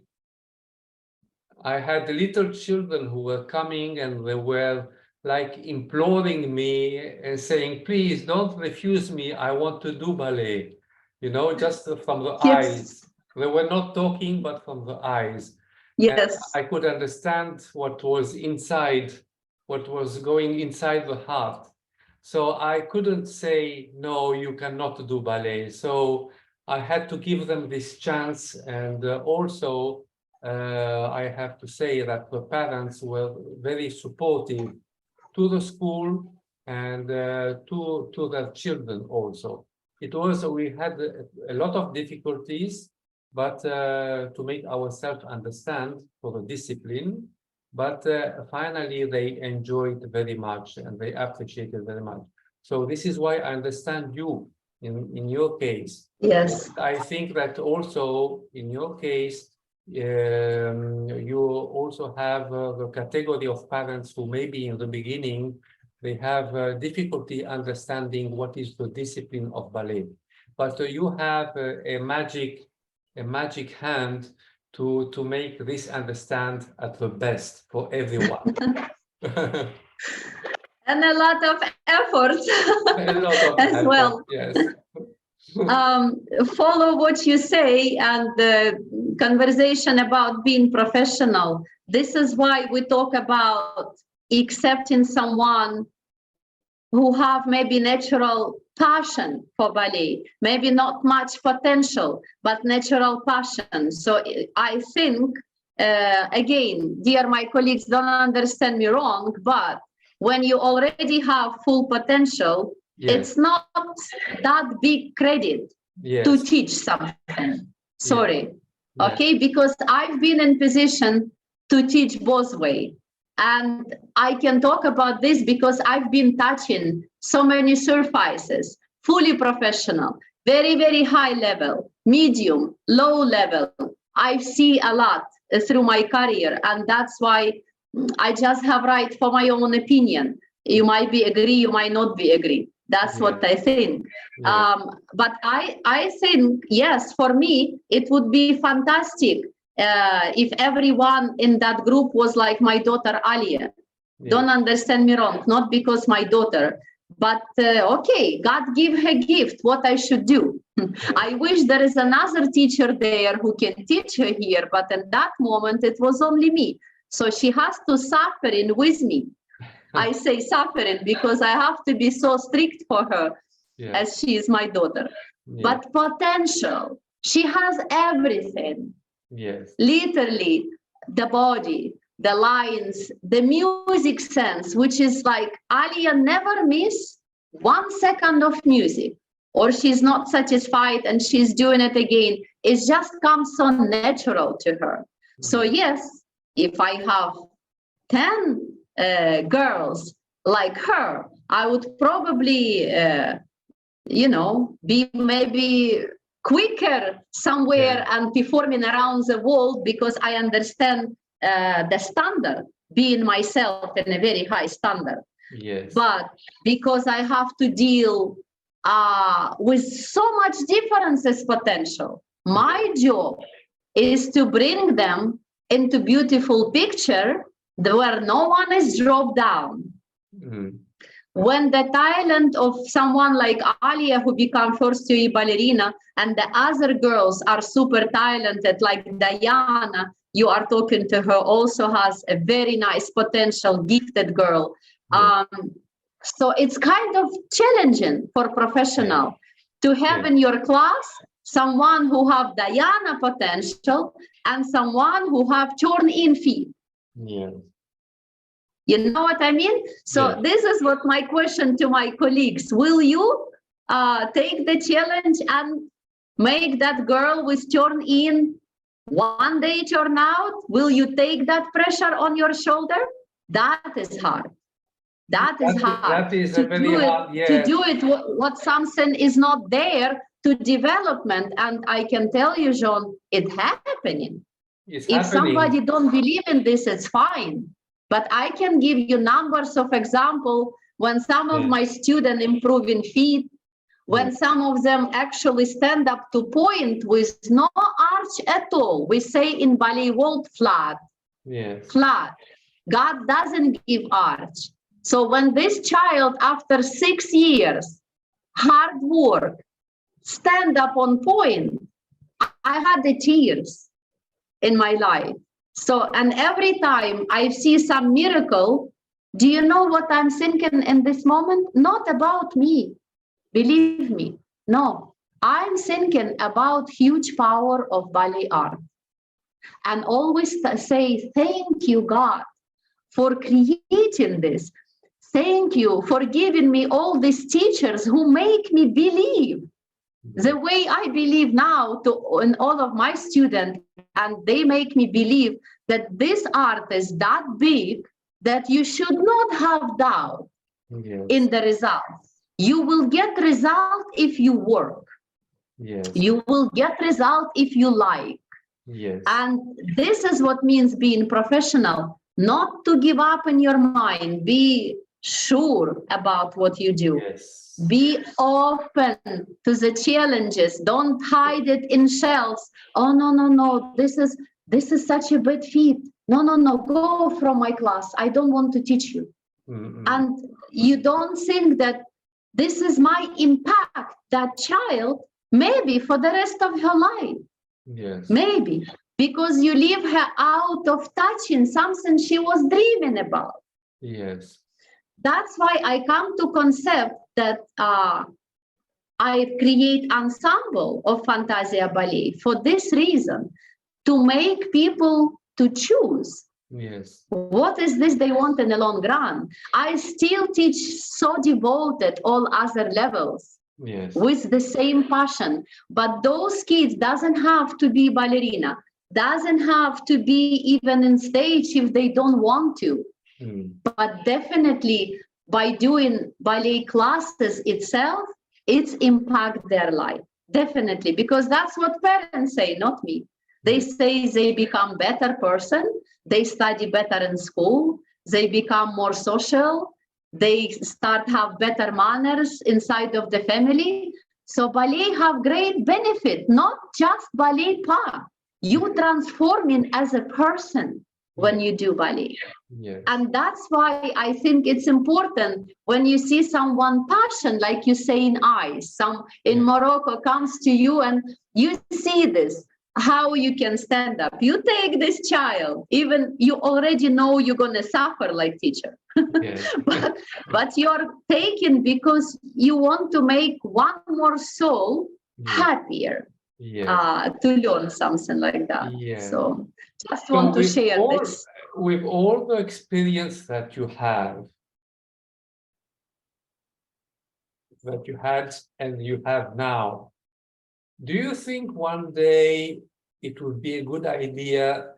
I had little children who were coming and they were like imploring me and saying, please don't refuse me, I want to do ballet. You know, just from the eyes. They were not talking, but from the eyes. Yes. I could understand what was inside, what was going inside the heart. So I couldn't say, no, you cannot do ballet. So I had to give them this chance. And also, I have to say that the parents were very supportive to the school and to their children also. It was, we had a lot of difficulties, but to make ourselves understand for the discipline, but finally they enjoyed very much and they appreciated very much. So this is why I understand you in your case. Yes. I think that also in your case, you also have the category of parents who maybe in the beginning they have difficulty understanding what is the discipline of ballet, but you have a magic hand to make this understand at the best for everyone. And a lot of effort A lot of as effort, well. yes. Follow what you say and the conversation about being professional. This is why we talk about accepting someone who have maybe natural passion for ballet, maybe not much potential, but natural passion. So I think, again, dear my colleagues, don't understand me wrong, but when you already have full potential, Yes. it's not that big credit Yes. to teach something. Sorry. Yes. Okay, because I've been in position to teach both ways. And I can talk about this because I've been touching so many surfaces, fully professional, very, very high level, medium, low level. I see a lot through my career, and that's why I just have right for my own opinion. You might be agree, you might not be agree. That's what I think. But I think, yes, for me, it would be fantastic if everyone in that group was like my daughter Alia. Don't understand me wrong, not because my daughter, but okay, God give her gift, what I should do. I wish there is another teacher there who can teach her here, but in that moment, it was only me. So she has to suffer in with me. I say suffering because I have to be so strict for her as she is my daughter. But potential, she has everything. Yes. Literally, the body, the lines, the music sense, which is like Alia never miss 1 second of music, or she's not satisfied and she's doing it again. It just comes so natural to her. So yes, if I have 10 girls like her, I would probably, be maybe quicker somewhere and performing around the world because I understand the standard, being myself in a very high standard. Yes. But because I have to deal with so much differences potential, my job is to bring them into beautiful picture where no one is dropped down. When the talent of someone like Alia, who become first year ballerina, and the other girls are super talented, like Diana, you are talking to her, also has a very nice potential, gifted girl. So it's kind of challenging for professional to have in your class someone who have Diana potential and someone who have turn-in feet. You know what I mean? So this is what my question to my colleagues. Will you take the challenge and make that girl with turn in one day turn out? Will you take that pressure on your shoulder? That is hard. That is hard. That is to very do hard, it, to do it what something is not there to development. And I can tell you, Jean, it's happening. If somebody don't believe in this, it's fine. But I can give you numbers of example when some of my students improve in feet, when some of them actually stand up to point with no arch at all. We say in ballet world flat, flat. God doesn't give arch. So when this child, after 6 years, hard work, stand up on point, I had the tears in my life. So, and every time I see some miracle, do you know what I'm thinking in this moment? Not about me, believe me. No, I'm thinking about huge power of ballet art. And always say, thank you, God, for creating this. Thank you for giving me all these teachers who make me believe the way I believe now in all of my students, and they make me believe that this art is that big that you should not have doubt in the result. You will get result if you work. Yes. You will get result if you like. Yes. And this is what means being professional, not to give up in your mind. Be sure about what you do. Yes. Be open to the challenges. Don't hide it in shells. Oh, no. This is such a bad feat. No. Go from my class. I don't want to teach you. And you don't think that this is my impact, that child, maybe for the rest of her life. Yes. Maybe because you leave her out of touching something she was dreaming about. Yes. That's why I come to concept that I create ensemble of Fantasia Ballet for this reason, to make people to choose. Yes. What is this they want in the long run? I still teach so devoted all other levels. Yes. With the same passion, but those kids doesn't have to be ballerina, doesn't have to be even in stage if they don't want to. But definitely by doing ballet classes itself, it's impact their life, definitely, because that's what parents say, not me. They say they become better person, they study better in school, they become more social, they start have better manners inside of the family. So ballet have great benefit, not just ballet part. You transforming as a person when you do ballet. Yes. And that's why I think it's important when you see someone passion, like you say in eyes, some in Morocco comes to you and you see this, how you can stand up. You take this child, even you already know you're going to suffer like teacher. Yes. but you're taken because you want to make one more soul happier, to learn something like that. So just want to share this. With all the experience that you had and you have now, do you think one day it would be a good idea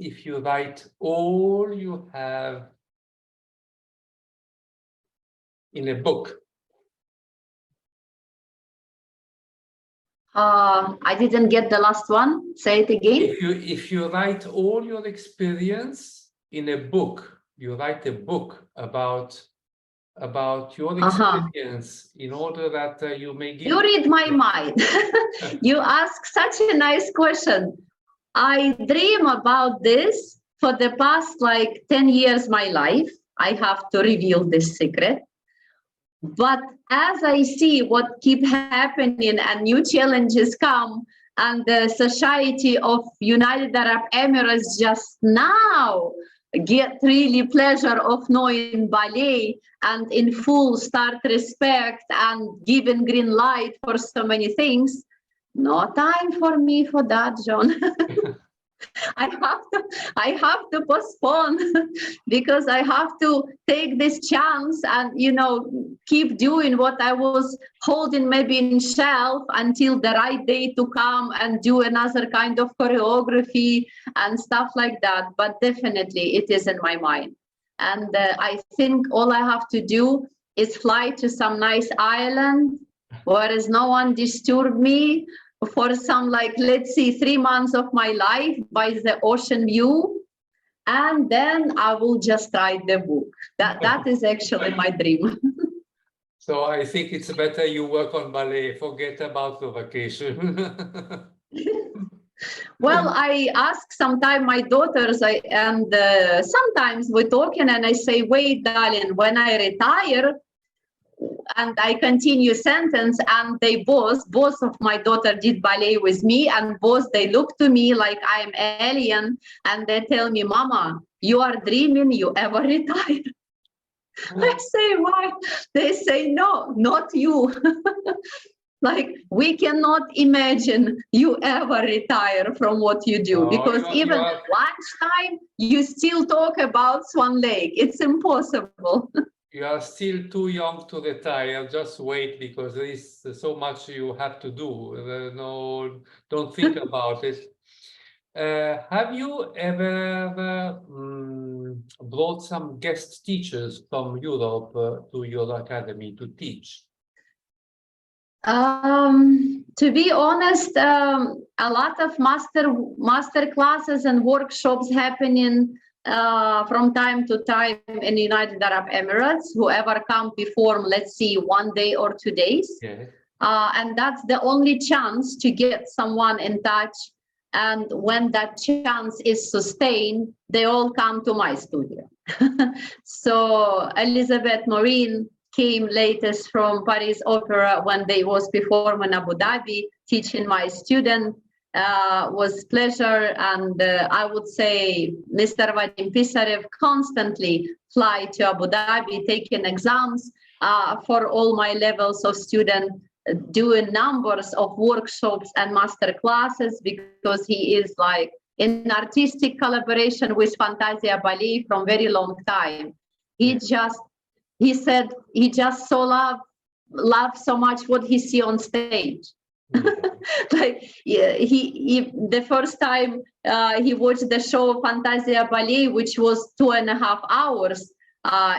if you write all you have in a book? I didn't get the last one. Say it again. If you write all your experience in a book, you write a book about your experience in order that you may give... You read my mind. You ask such a nice question. I dream about this for the past 10 years my life. I have to reveal this secret. But as I see what keep happening and new challenges come, and the society of United Arab Emirates just now get really pleasure of knowing ballet and in full start respect and giving green light for so many things. No time for me for that, John. I have to postpone because I have to take this chance and keep doing what I was holding maybe in shelf until the right day to come and do another kind of choreography and stuff like that. But definitely it is in my mind. And I think all I have to do is fly to some nice island where is no one disturb me for some let's see 3 months of my life by the ocean view, and then I will just write the book. That is actually my dream. So I think it's better you work on ballet, forget about the vacation. Well, I ask sometimes my daughters, and sometimes we're talking and I say, wait, darling, when I retire, and I continue sentence, and they both of my daughter did ballet with me, and both they look to me like I'm alien, and they tell me, Mama, you are dreaming you ever retire. I say, why? They say, no, not you. Like, we cannot imagine you ever retire from what you do, because even at lunchtime, you still talk about Swan Lake. It's impossible. You are still too young to retire. Just wait, because there is so much you have to do. No, don't think about it. Have you ever brought some guest teachers from Europe to your academy to teach? To be honest, a lot of master classes and workshops happening from time to time in the United Arab Emirates. Whoever come perform, let's see, 1 day or 2 days. Yeah. And that's the only chance to get someone in touch. And when that chance is sustained, they all come to my studio. So Elizabeth Morin came latest from Paris Opera when they was performing in Abu Dhabi, teaching my student. Was pleasure, and I would say Mr. Vadim Pisarev constantly fly to Abu Dhabi, taking exams for all my levels of students, doing numbers of workshops and master classes, because he is like in artistic collaboration with Fantasia Ballet from very long time. He said he just so love so much what he see on stage. Like he the first time he watched the show Fantasia Ballet, which was 2.5 hours.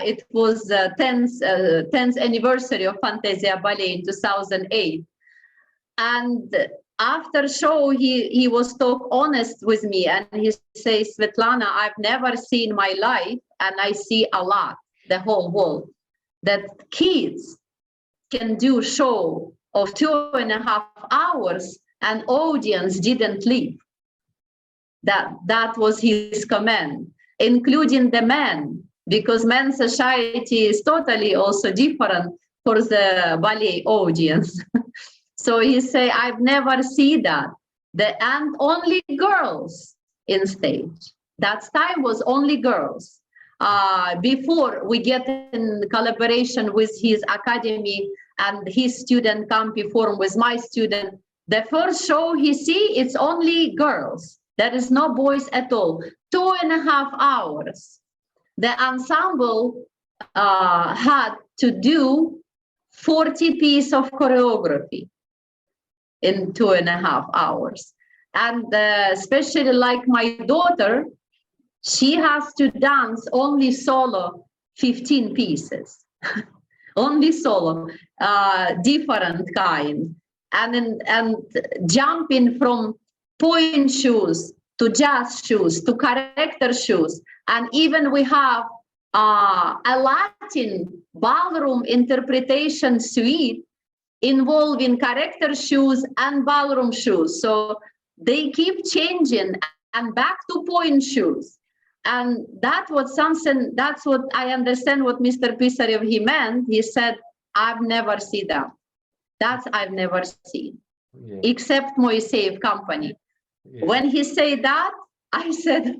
It was 10th anniversary of Fantasia Ballet in 2008. And after show, he was talk honest with me, and he says, Svetlana, I've never seen my life, and I see a lot, the whole world, that kids can do show of 2.5 hours and audience didn't leave. That was his comment, including the men, because men's society is totally also different for the ballet audience. So he say, I've never seen that. And only girls in stage. That time was only girls. Before we get in collaboration with his academy and his student come perform with my student, the first show he see, it's only girls. There is no boys at all. 2.5 hours. The ensemble had to do 40 pieces of choreography in 2.5 hours. And especially like my daughter, she has to dance only solo 15 pieces. Only solo, different kind. And jumping from point shoes to jazz shoes to character shoes. And even we have a Latin ballroom interpretation suite involving character shoes and ballroom shoes. So they keep changing and back to point shoes. And that was something, that's what I understand what Mr. Pisarev, he meant. He said, I've never seen that. That's I've never seen, except Moiseev company. Yeah. When he said that, I said,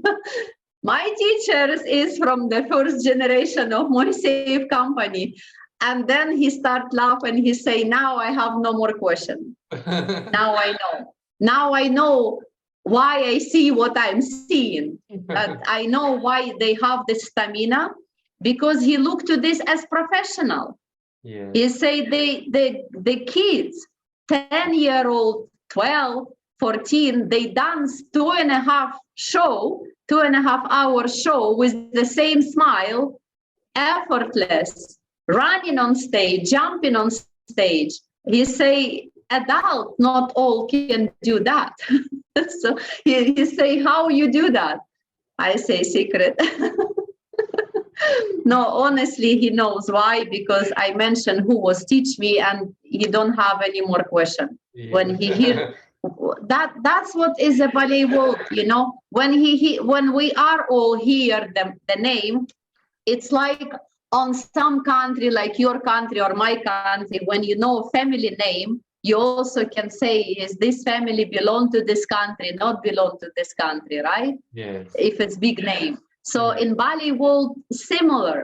my teachers is from the first generation of Moiseev company. And then he started laughing. He say, now I have no more question. Now I know. Now I know why I see what I'm seeing. But I know why they have the stamina, because he looked to this as professional. Yeah. He say the kids, 10-year-old, 12, 14, they dance 2.5 hour show with the same smile, effortless, running on stage, jumping on stage. He say, adult, not all can do that. So he say, how you do that? I say, secret. No, honestly, he knows why, because I mentioned who was teach me, and he don't have any more question. Yeah. When he hear that's what is a ballet world, you know. When we are all hear the name, it's like on some country, like your country or my country, when you know a family name, you also can say, is this family belong to this country, not belong to this country, right? Yes. If it's big name. So Yeah. in Bali world, similar.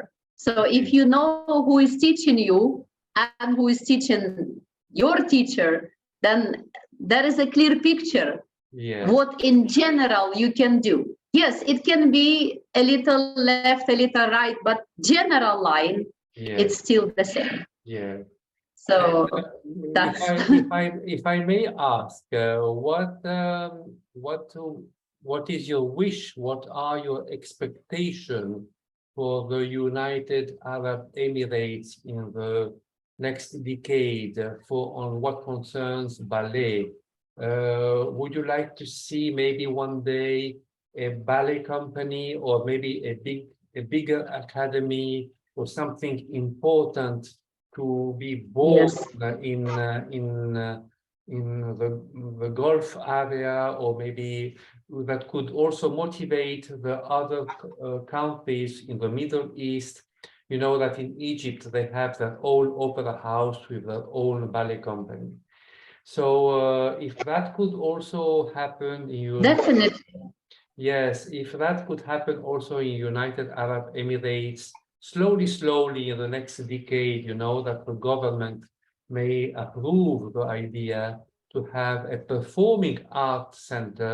So if you know who is teaching you and who is teaching your teacher, then there is a clear picture. Yes. What in general you can do. Yes, it can be a little left, a little right, but general line, Yes. it's still the same. Yeah. So And, that's if I may ask, what is your wish? What are your expectations for the United Arab Emirates in the next decade for on what concerns ballet? Would you like to see maybe one day a ballet company or maybe a bigger academy or something important to be born yes. In the Gulf area, or maybe that could also motivate the other countries in the Middle East. You know that in Egypt they have their own opera house with their own ballet company. So if that could also happen in Definitely. Yes, if that could happen also in United Arab Emirates, slowly in the next decade, you know, that the government may approve the idea to have a performing art center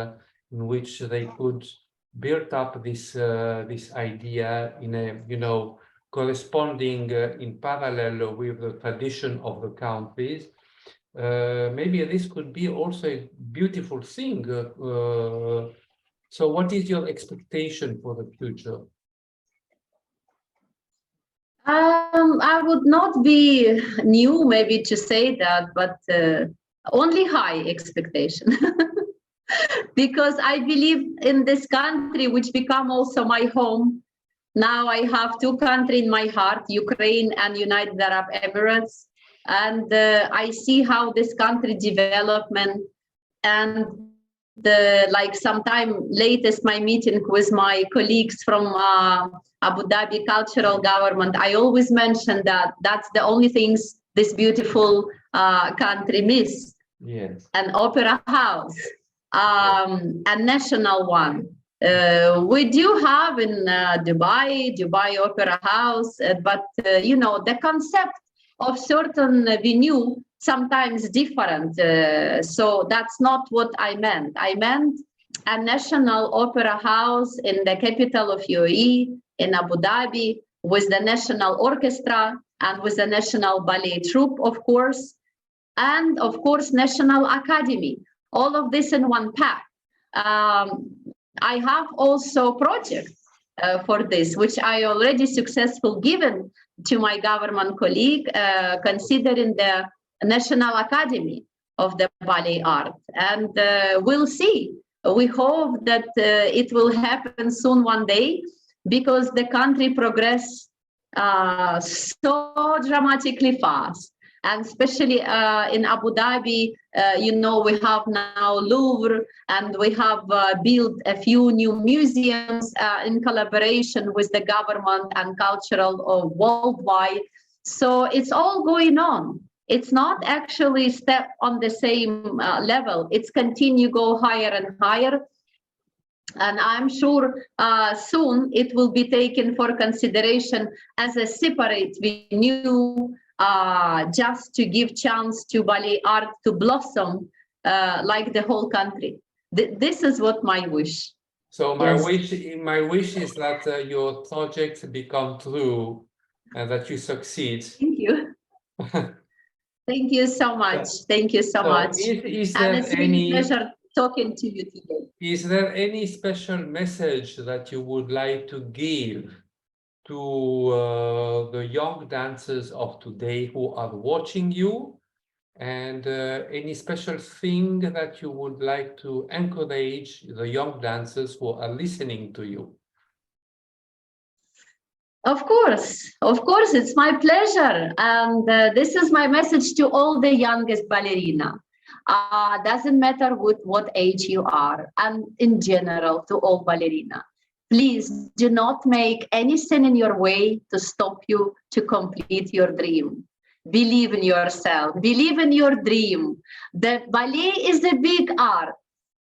in which they could build up this idea in a, you know, corresponding in parallel with the tradition of the countries. Maybe this could be also a beautiful thing. So what is your expectation for the future? I would not be new maybe to say that, but only high expectation. Because I believe in this country, which become also my home. Now I have two countries in my heart, Ukraine and United Arab Emirates. And I see how this country development, and like sometime latest my meeting with my colleagues from Abu Dhabi cultural government, I always mention that that's the only things this beautiful country miss. Yes. An opera house, a national one. We do have in Dubai Opera House, but you know, the concept of certain venue sometimes different. So that's not what I meant. I meant a national opera house in the capital of UAE, in Abu Dhabi, with the national orchestra and with the national ballet troupe, of course, and of course, National Academy. All of this in one pack. I have also projects for this, which I already successfully given to my government colleague, considering the National Academy of the Ballet Art. And we'll see. We hope that it will happen soon one day, because the country progress so dramatically fast. And especially in Abu Dhabi, you know, we have now Louvre, and we have built a few new museums in collaboration with the government and cultural worldwide. So it's all going on. It's not actually step on the same level. It's continue go higher and higher. And I'm sure soon it will be taken for consideration as a separate venue, just to give chance to ballet art to blossom like the whole country. This is what my wish. So Yes. my wish is that your projects become true and that you succeed. Thank you. Thank you so much. Thank you so much. Is And there it's really a pleasure talking to you today. Is there any special message that you would like to give to the young dancers of today who are watching you, and any special thing that you would like to encourage the young dancers who are listening to you? Of course, it's my pleasure. And this is my message to all the youngest ballerina. Doesn't matter with what age you are, and in general to all ballerina. Please do not make any sin in your way to stop you to complete your dream. Believe in yourself. Believe in your dream. The ballet is a big art.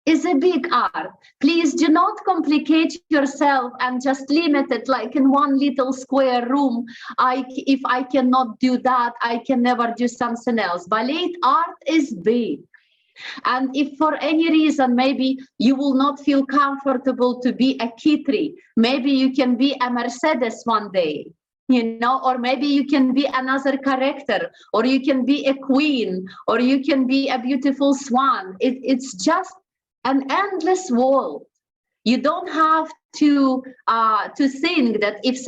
Is a big art. Please do not complicate yourself and just limit it like in one little square room. If I cannot do that, I can never do something else. Ballet art is big. And if for any reason, maybe you will not feel comfortable to be a Kitri, maybe you can be a Mercedes one day, you know, or maybe you can be another character, or you can be a queen, or you can be a beautiful swan. It's just an endless world. You don't have to think that if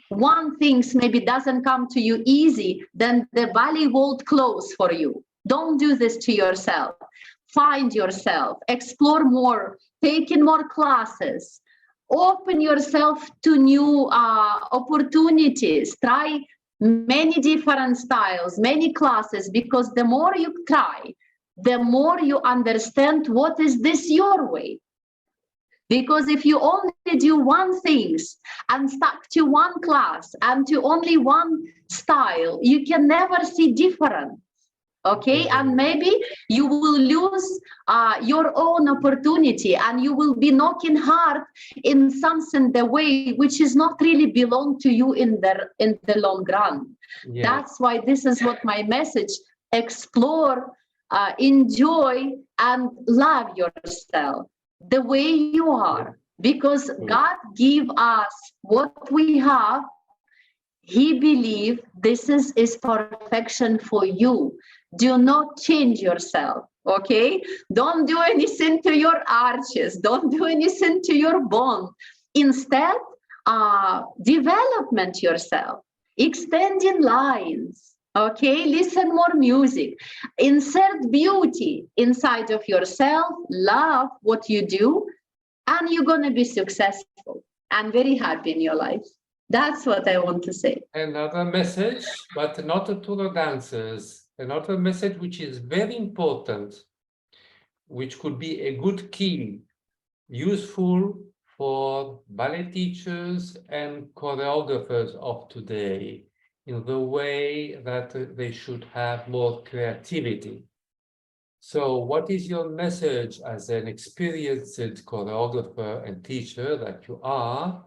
one thing maybe doesn't come to you easy, then the ballet world close for you. Don't do this to yourself. Find yourself, explore more, take in more classes, open yourself to new opportunities, try many different styles, many classes, because the more you try, the more you understand what is this your way. Because if you only do one thing and stuck to one class and to only one style, you can never see different. Okay, and maybe you will lose your own opportunity, and you will be knocking hard in something the way which is not really belong to you in the long run. Yes. That's why this is what my message: explore, enjoy, and love yourself the way you are, because God give us what we have. He believes this is perfection for you. Do not change yourself, okay? Don't do anything to your arches. Don't do anything to your bone. Instead, development yourself, extending lines, okay? Listen more music. Insert beauty inside of yourself. Love what you do, and you're going to be successful and very happy in your life. That's what I want to say. Another message, but not to the dancers. Another message which is very important, which could be a good key, useful for ballet teachers and choreographers of today, in the way that they should have more creativity. So what is your message as an experienced choreographer and teacher that you are,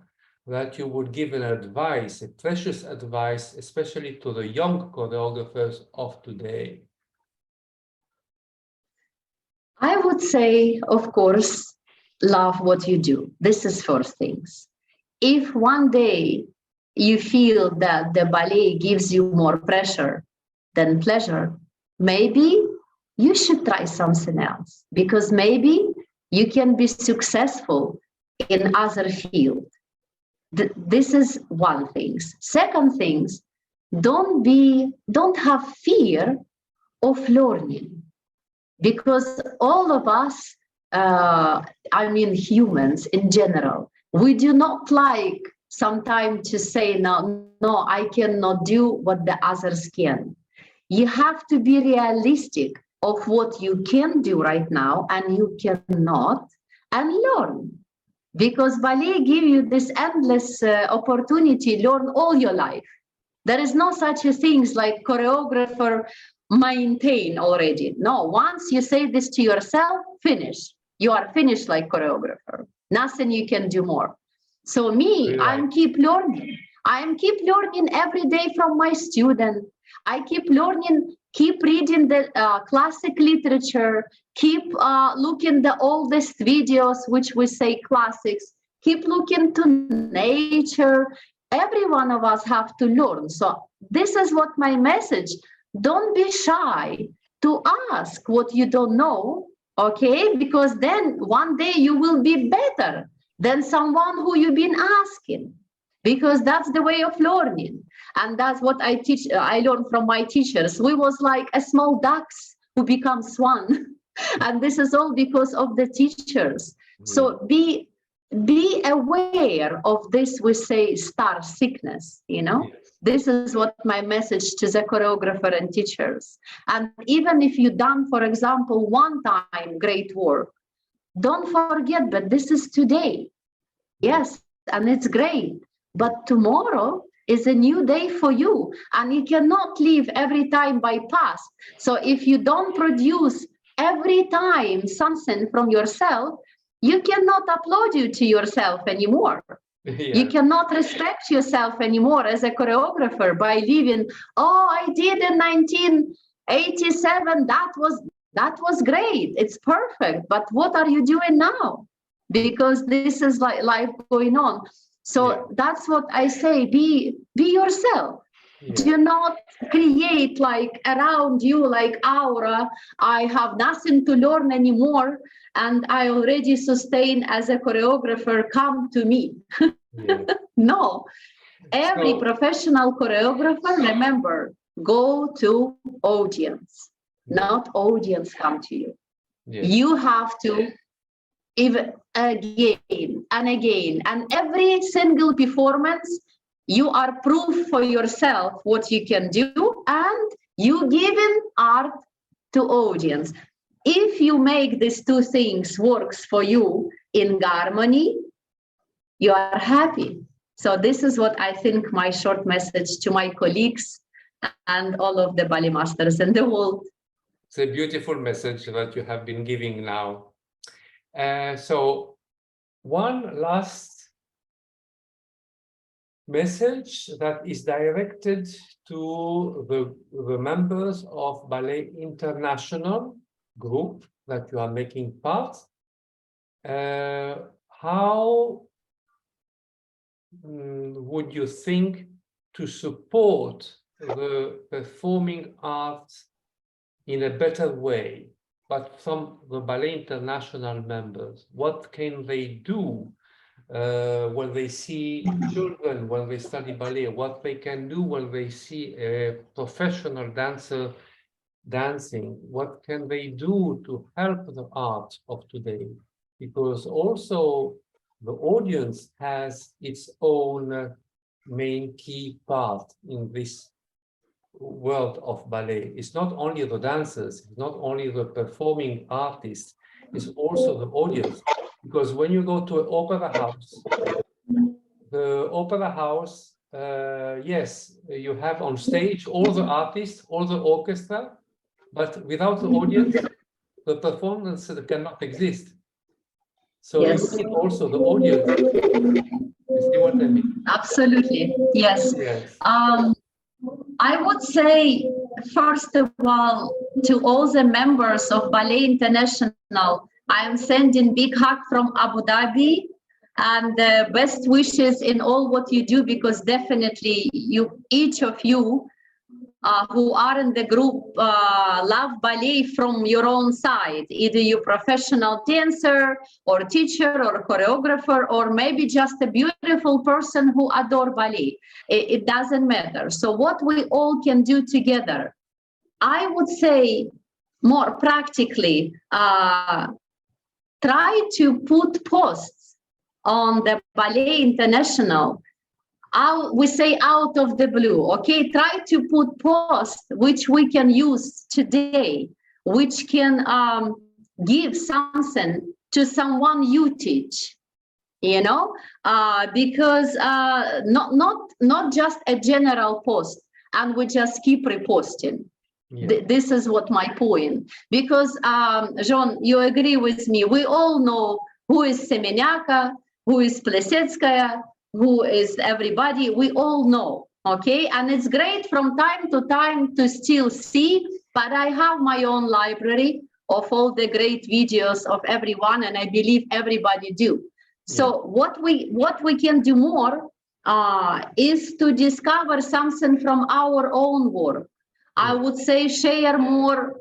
that you would give an advice, a precious advice, especially to the young choreographers of today? I would say, of course, love what you do. This is first things. If one day you feel that the ballet gives you more pressure than pleasure, maybe you should try something else, because maybe you can be successful in other field. This is one thing. Second things, don't have fear of learning, because all of us, humans in general, we do not like sometimes to say, no, I cannot do what the others can. You have to be realistic of what you can do right now and you cannot, and learn. Because ballet gives you this endless opportunity, learn all your life. There is no such a thing like choreographer maintain already. No, once you say this to yourself, finish. You are finished like choreographer. Nothing you can do more. So me, Right. I'm keep learning. I keep learning every day from my student. I keep learning, keep reading the classic literature, keep looking the oldest videos, which we say classics, keep looking to nature. Every one of us have to learn. So this is what my message. Don't be shy to ask what you don't know, okay? Because then one day you will be better than someone who you've been asking, because that's the way of learning. And that's what I teach. I learned from my teachers. We was like a small ducks who become swan. And this is all because of the teachers. So be aware of this, we say star sickness, you know? Yes. This is what my message to the choreographer and teachers. And even if you done, for example, one time great work, don't forget, but this is today. Yes, and it's great. But tomorrow is a new day for you, and you cannot live every time by past. So if you don't produce every time something from yourself, you cannot upload you to yourself anymore. You cannot respect yourself anymore as a choreographer by living, oh, I did in 1987, that was great, it's perfect, but what are you doing now? Because this is like life going on. So that's what I say, be yourself. Do not create like around you like aura, I have nothing to learn anymore and I already sustain as a choreographer, come to me. No, every professional choreographer, remember, go to audience, not audience come to you. You have to even again and again, and every single performance, you are proof for yourself what you can do, and you giving art to audience. If you make these two things works for you in harmony, you are happy. So this is what I think my short message to my colleagues and all of the ballet masters in the world. It's a beautiful message that you have been giving now. So one last message that is directed to the members of Ballet International group that you are making part. How would you think to support the performing arts in a better way, but from the Ballet International members? What can they do when they see children, when they study ballet? What they can do when they see a professional dancer dancing? What can they do to help the art of today? Because also the audience has its own main key part in this world of ballet. It's not only the dancers, it's not only the performing artists, it's also the audience. Because when you go to an opera house, the opera house, yes, you have on stage all the artists, all the orchestra, but without the audience, the performance cannot exist. So you need also the audience. You see what I mean? Absolutely, yes. I would say, first of all, to all the members of Ballet International, I am sending big hug from Abu Dhabi and best wishes in all what you do, because definitely each of you who are in the group love ballet from your own side, either you're professional dancer or teacher or choreographer, or maybe just a beautiful person who adore ballet. It doesn't matter. So what we all can do together, I would say more practically, try to put posts on the Ballet International. We say out of the blue, okay? Try to put posts which we can use today, which can give something to someone you teach, you know? Because not just a general post, and we just keep reposting. This is what my point. Because, John, you agree with me, we all know who is Semeniaka, who is Plesetskaya, who is everybody, we all know, okay? And it's great from time to time to still see, but I have my own library of all the great videos of everyone, and I believe everybody do. So what we can do more is to discover something from our own work. I would say share more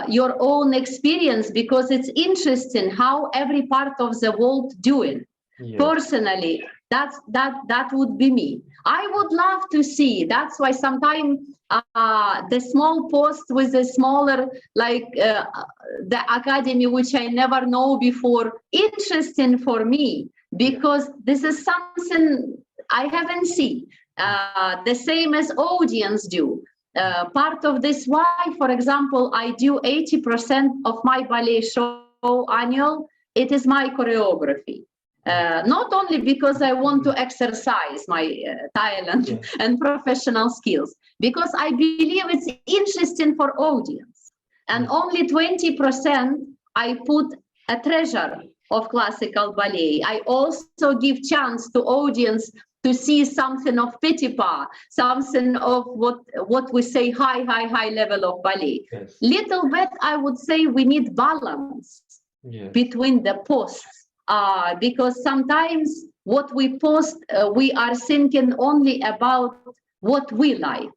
your own experience, because it's interesting how every part of the world doing. Personally, that would be me. I would love to see. That's why sometimes the small post with the smaller, like the academy, which I never know before, interesting for me, because this is something I haven't seen. The same as audience do. Part of this, why, for example, I do 80% of my ballet show annual, it is my choreography. Not only because I want to exercise my talent and professional skills, because I believe it's interesting for audience. And only 20% I put a treasure of classical ballet. I also give chance to audience to see something of petit pas, something of what we say high level of ballet. Little bit, I would say we need balance between the posts, because sometimes what we post, we are thinking only about what we like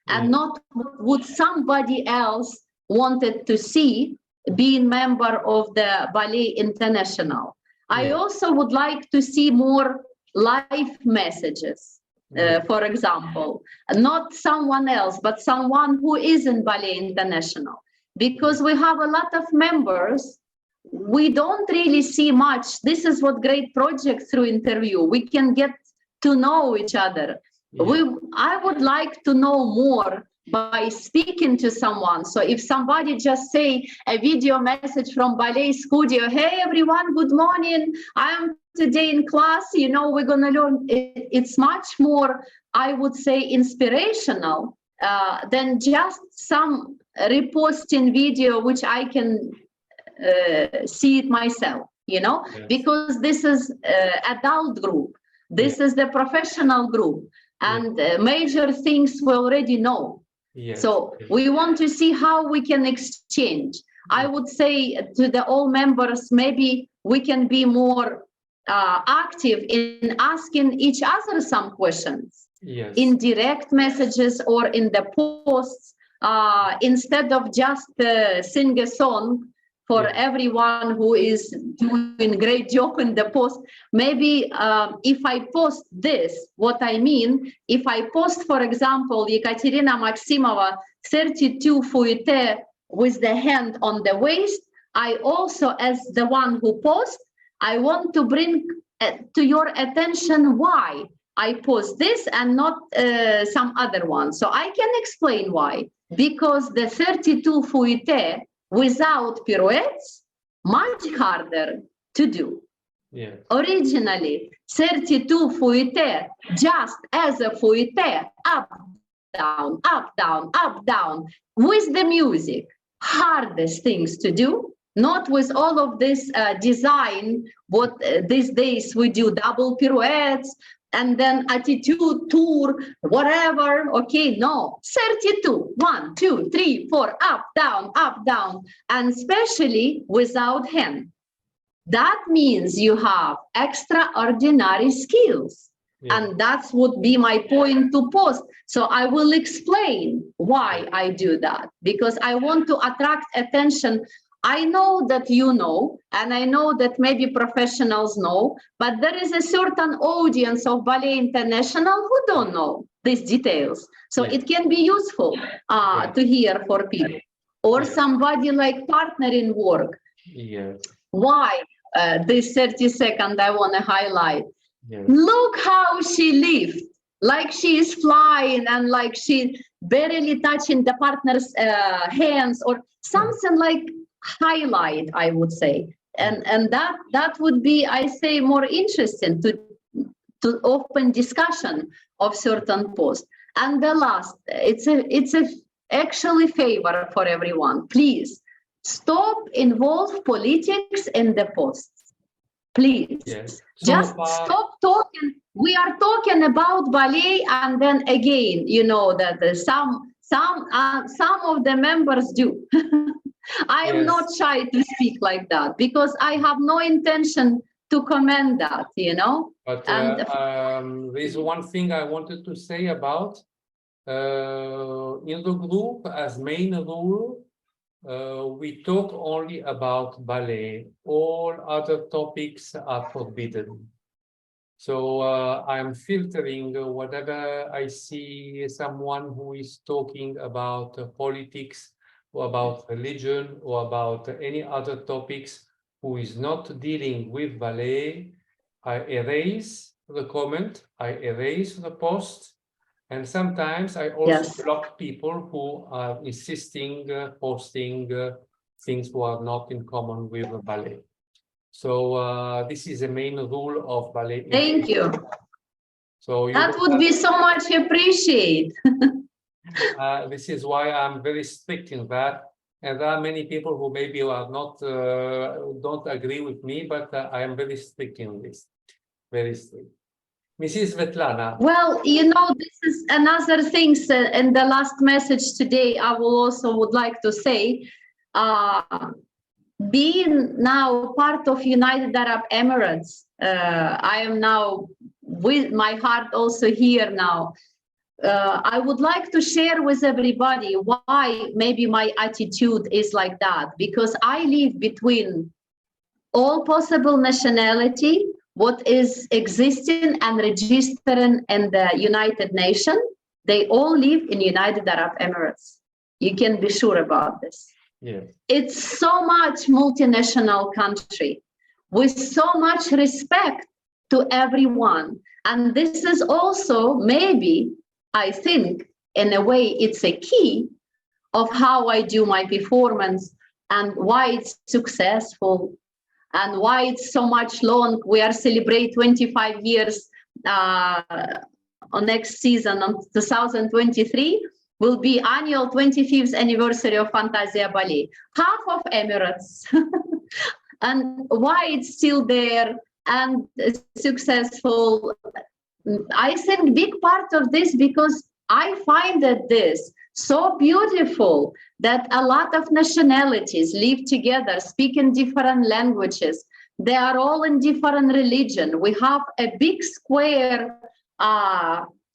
and not what somebody else wanted to see being member of the Ballet International. I also would like to see more life messages, for example, not someone else, but someone who is in Ballet International, because we have a lot of members. We don't really see much. This is what great projects through interview. We can get to know each other. I would like to know more by speaking to someone. So if somebody just say a video message from ballet studio, hey everyone, good morning, I am today in class, you know, we're gonna learn. It's much more, I would say, inspirational than just some reposting video which I can see it myself, you know, because this is adult group, this is the professional group, and major things we already know. So we want to see how we can exchange. I would say to the all members, maybe we can be more active in asking each other some questions in direct messages or in the posts, instead of just sing a song for everyone who is doing great job in the post. Maybe if I post this, what I mean, if I post, for example, Ekaterina Maximova 32 fouette with the hand on the waist, I also, as the one who posts, I want to bring to your attention why I post this and not some other one. So I can explain why. Because the 32 fouette without pirouettes, much harder to do. Originally, 32 fouette, just as a fouette, up, down, up, down, up, down, with the music, hardest things to do, not with all of this design, what these days we do double pirouettes, and then attitude, tour, whatever. Okay, no, 32, 1, 2, 3, 4, up, down, and especially without hand. That means you have extraordinary skills. And that's would be my point to post. So I will explain why I do that, because I want to attract attention. I know that you know, and I know that maybe professionals know, but there is a certain audience of Ballet International who don't know these details. So it can be useful to hear for people. Or somebody like partner in work. Why this 30-second I want to highlight. Look how she lifts, like she is flying and like she barely touching the partner's hands or something like highlight, I would say, and that would be, I say, more interesting to open discussion of certain posts. And the last, it's a actually favor for everyone. Please stop involve politics in the posts. Please, just stop talking. We are talking about ballet, and then again, you know that some of the members do. I am not shy to speak like that because I have no intention to comment that, you know. But there's one thing I wanted to say about in the group as main rule, we talk only about ballet. All other topics are forbidden. So I'm filtering whatever I see someone who is talking about politics or about religion or about any other topics who is not dealing with ballet. I erase the comment, I erase the post, and sometimes I also block people who are insisting posting things who are not in common with the ballet. So this is the main rule of ballet. Thank you. So you That would be so much appreciated. this is why I'm very strict in that. And there are many people who maybe are not don't agree with me, but I am very strict in this. Very strict. Mrs. Svetlana. Well, you know, this is another thing. In the last message today, I will also would like to say, being now part of United Arab Emirates, I am now with my heart also here now. I would like to share with everybody why maybe my attitude is like that, because I live between all possible nationality, what is existing and registering in the United Nations. They all live in United Arab Emirates. You can be sure about this. Yeah. It's so much multinational country with so much respect to everyone. And this is also maybe, I think, in a way, it's a key of how I do my performance and why it's successful and why it's so much long. We are celebrate 25 years on next season on 2023 will be annual 25th anniversary of Fantasia Ballet. Half of Emirates and why it's still there and successful. I think big part of this because I find that this so beautiful that a lot of nationalities live together, speak in different languages. They are all in different religion. We have a big square,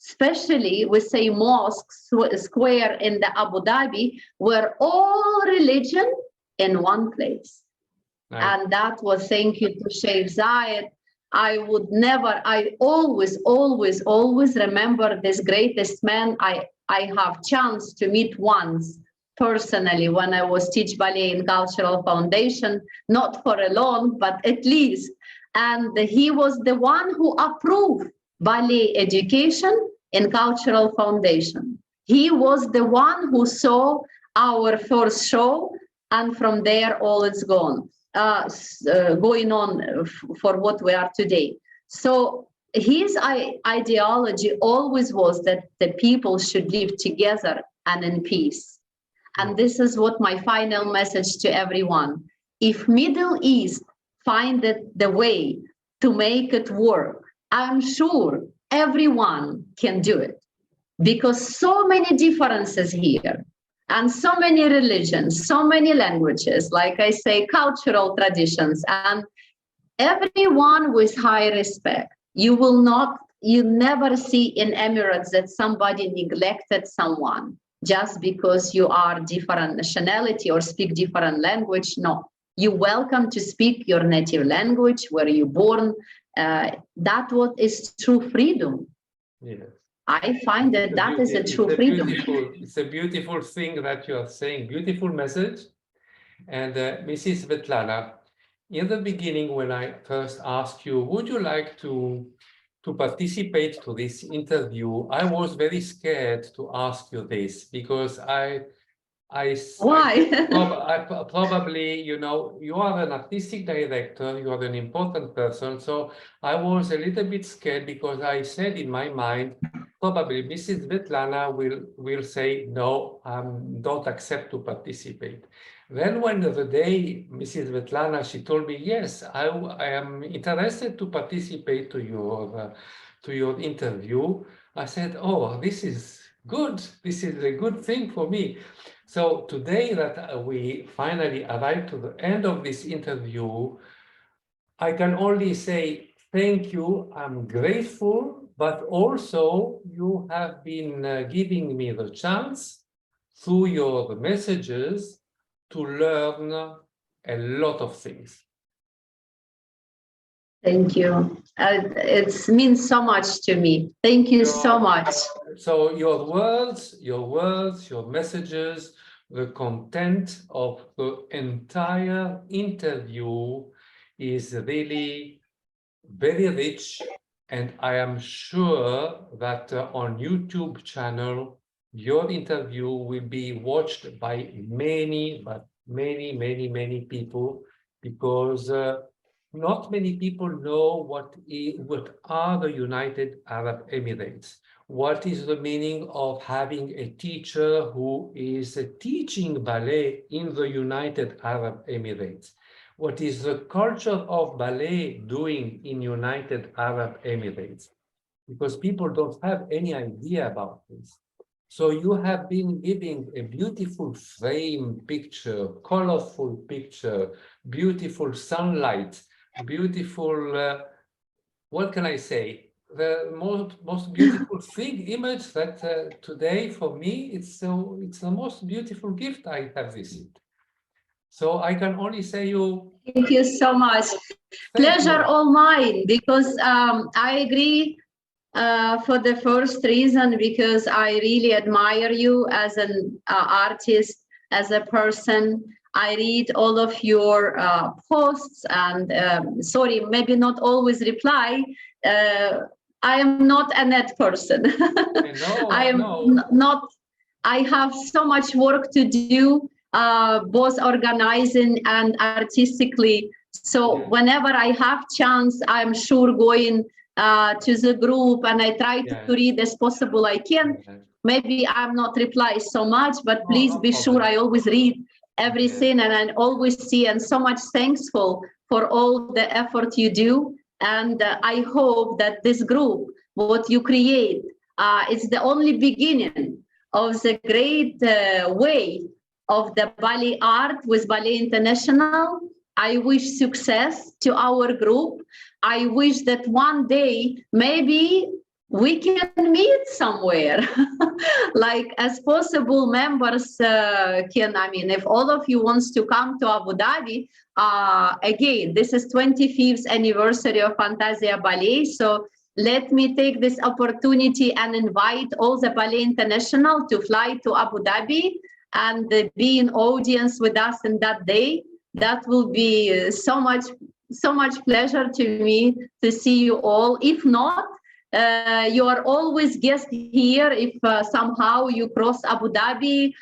especially we say mosque square in the Abu Dhabi, where all religion in one place. Nice. And that was thank you to Sheikh Zayed. I would never, I always remember this greatest man I have chance to meet once personally when I was teach ballet in Cultural Foundation, not for a long, but at least. And he was the one who approved ballet education in Cultural Foundation. He was the one who saw our first show, and from there all is gone. Going on for what we are today. So his ideology always was that the people should live together and in peace. And this is what my final message to everyone. If Middle East find the way to make it work, I'm sure everyone can do it because so many differences here. And so many religions, so many languages, like I say, cultural traditions, and everyone with high respect. You never see in Emirates that somebody neglected someone just because you are different nationality or speak different language. No, you're welcome to speak your native language, where you're born. That's what is true freedom. Yes. I find that is a true freedom. It's a beautiful thing that you are saying, beautiful message. And Mrs. Svetlana, in the beginning, when I first asked you, would you like to participate to this interview, I was very scared to ask you this because Why? I probably, you know, you are an artistic director, you are an important person. So I was a little bit scared because I said in my mind, probably Mrs. Svetlana will say, no, don't accept to participate. Then when the day Mrs. Svetlana, she told me, yes, I am interested to participate to your interview. I said, oh, this is good. This is a good thing for me. So today that we finally arrived to the end of this interview, I can only say thank you. I'm grateful, but also you have been giving me the chance through your messages to learn a lot of things. Thank you. It means so much to me. Thank you so much. So your words, your messages, the content of the entire interview is really very rich, and I am sure that on YouTube channel, your interview will be watched by many people because not many people know what are the United Arab Emirates. What is the meaning of having a teacher who is teaching ballet in the United Arab Emirates? What is the culture of ballet doing in United Arab Emirates? Because people don't have any idea about this. So you have been giving a beautiful frame picture, colorful picture, beautiful sunlight, beautiful, what can I say? The most beautiful thing image that today for me, it's the most beautiful gift I have received. So I can only say you. Thank you so much. Pleasure all mine, because I agree for the first reason, because I really admire you as an artist, as a person. I read all of your posts and sorry, maybe not always reply. I am not a net person. I am not. I have so much work to do, both organizing and artistically. So whenever I have chance, I'm sure going to the group, and I try to read as possible I can. Maybe I'm not reply so much, but please be sure I always read everything, and I always see, and so much thankful for all the effort you do. And I hope that this group, what you create, is the only beginning of the great way of the ballet art with Ballet International. I wish success to our group. I wish that one day maybe we can meet somewhere, like as possible members can. I mean, if all of you wants to come to Abu Dhabi, again, this is 25th anniversary of Fantasia Ballet. So let me take this opportunity and invite all the Ballet International to fly to Abu Dhabi and be in audience with us in that day. That will be so much pleasure to me to see you all. If not, you are always guest here. If somehow you cross Abu Dhabi,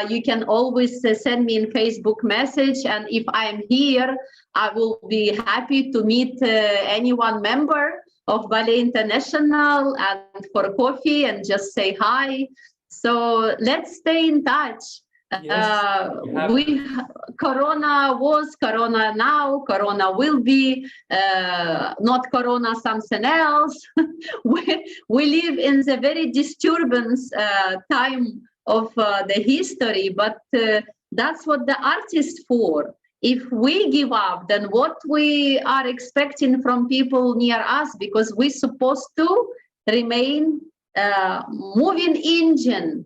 you can always send me in Facebook message. And if I'm here, I will be happy to meet anyone member of Ballet International and for coffee and just say hi. So let's stay in touch. Corona was, Corona now, Corona will be, not Corona, something else. we live in the very disturbance time of the history, but that's what the art is for. If we give up, then what we are expecting from people near us, because we're supposed to remain moving engine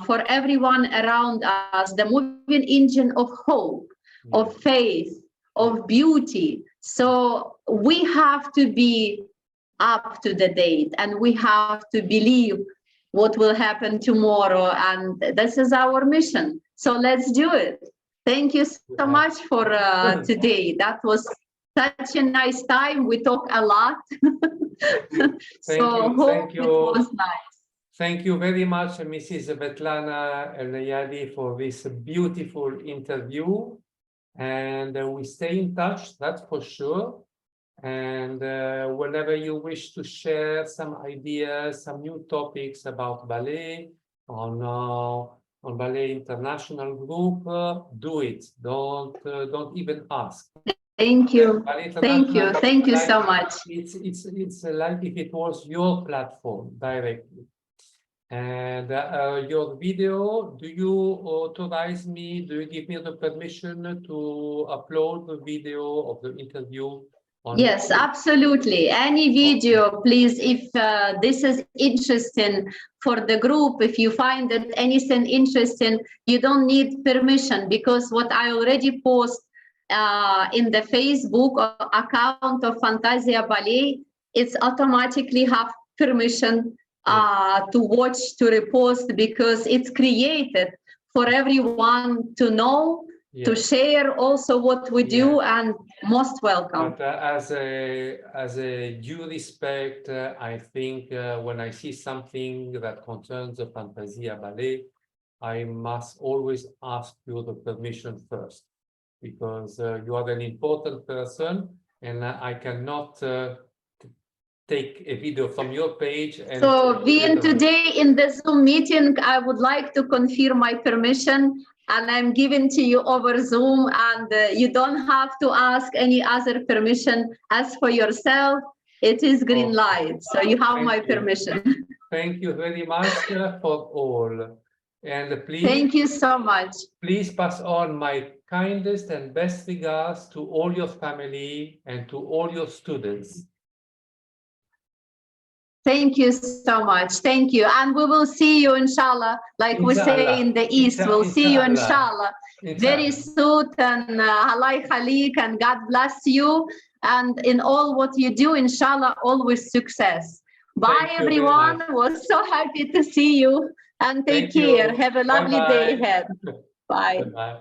for everyone around us, the moving engine of hope, of faith, of beauty. So we have to be up to the date, and we have to believe what will happen tomorrow. And this is our mission. So let's do it. Thank you so much for today. That was such a nice time. We talk a lot. Thank you. It was nice. Thank you very much, Mrs. Svetlana Neyadi, for this beautiful interview. And we stay in touch, that's for sure. And whenever you wish to share some ideas, some new topics about ballet on Ballet International Group, do it. Don't even ask. Thank you. Thank you so much. It's like if it was your platform directly. And your video, do you authorize me, do you give me the permission to upload the video of the interview? Yes, absolutely. Any video, please, if this is interesting for the group, if you find that anything interesting, you don't need permission, because what I already post in the Facebook account of Fantasia Ballet, it's automatically have permission to watch, to repost, because it's created for everyone to know, to share also what we do, and most welcome. But as a due respect, I think when I see something that concerns the Fantasia Ballet, I must always ask you the permission first. because you are an important person, and I cannot take a video from your page. And so being today in the Zoom meeting, I would like to confirm my permission, and I'm giving to you over Zoom, and you don't have to ask any other permission. As for yourself, it is green light, so you have my permission. Thank you very much for all. And please, thank you so much. Please pass on my kindest and best regards to all your family and to all your students. Thank you so much. Thank you. And we will see you, inshallah, like we say in the East. We'll see you, inshallah, very soon. And Allah khalik, and God bless you. And in all what you do, inshallah, always success. Bye, everyone. We're so happy to see you. And take care. Have a lovely day ahead. Bye. Bye.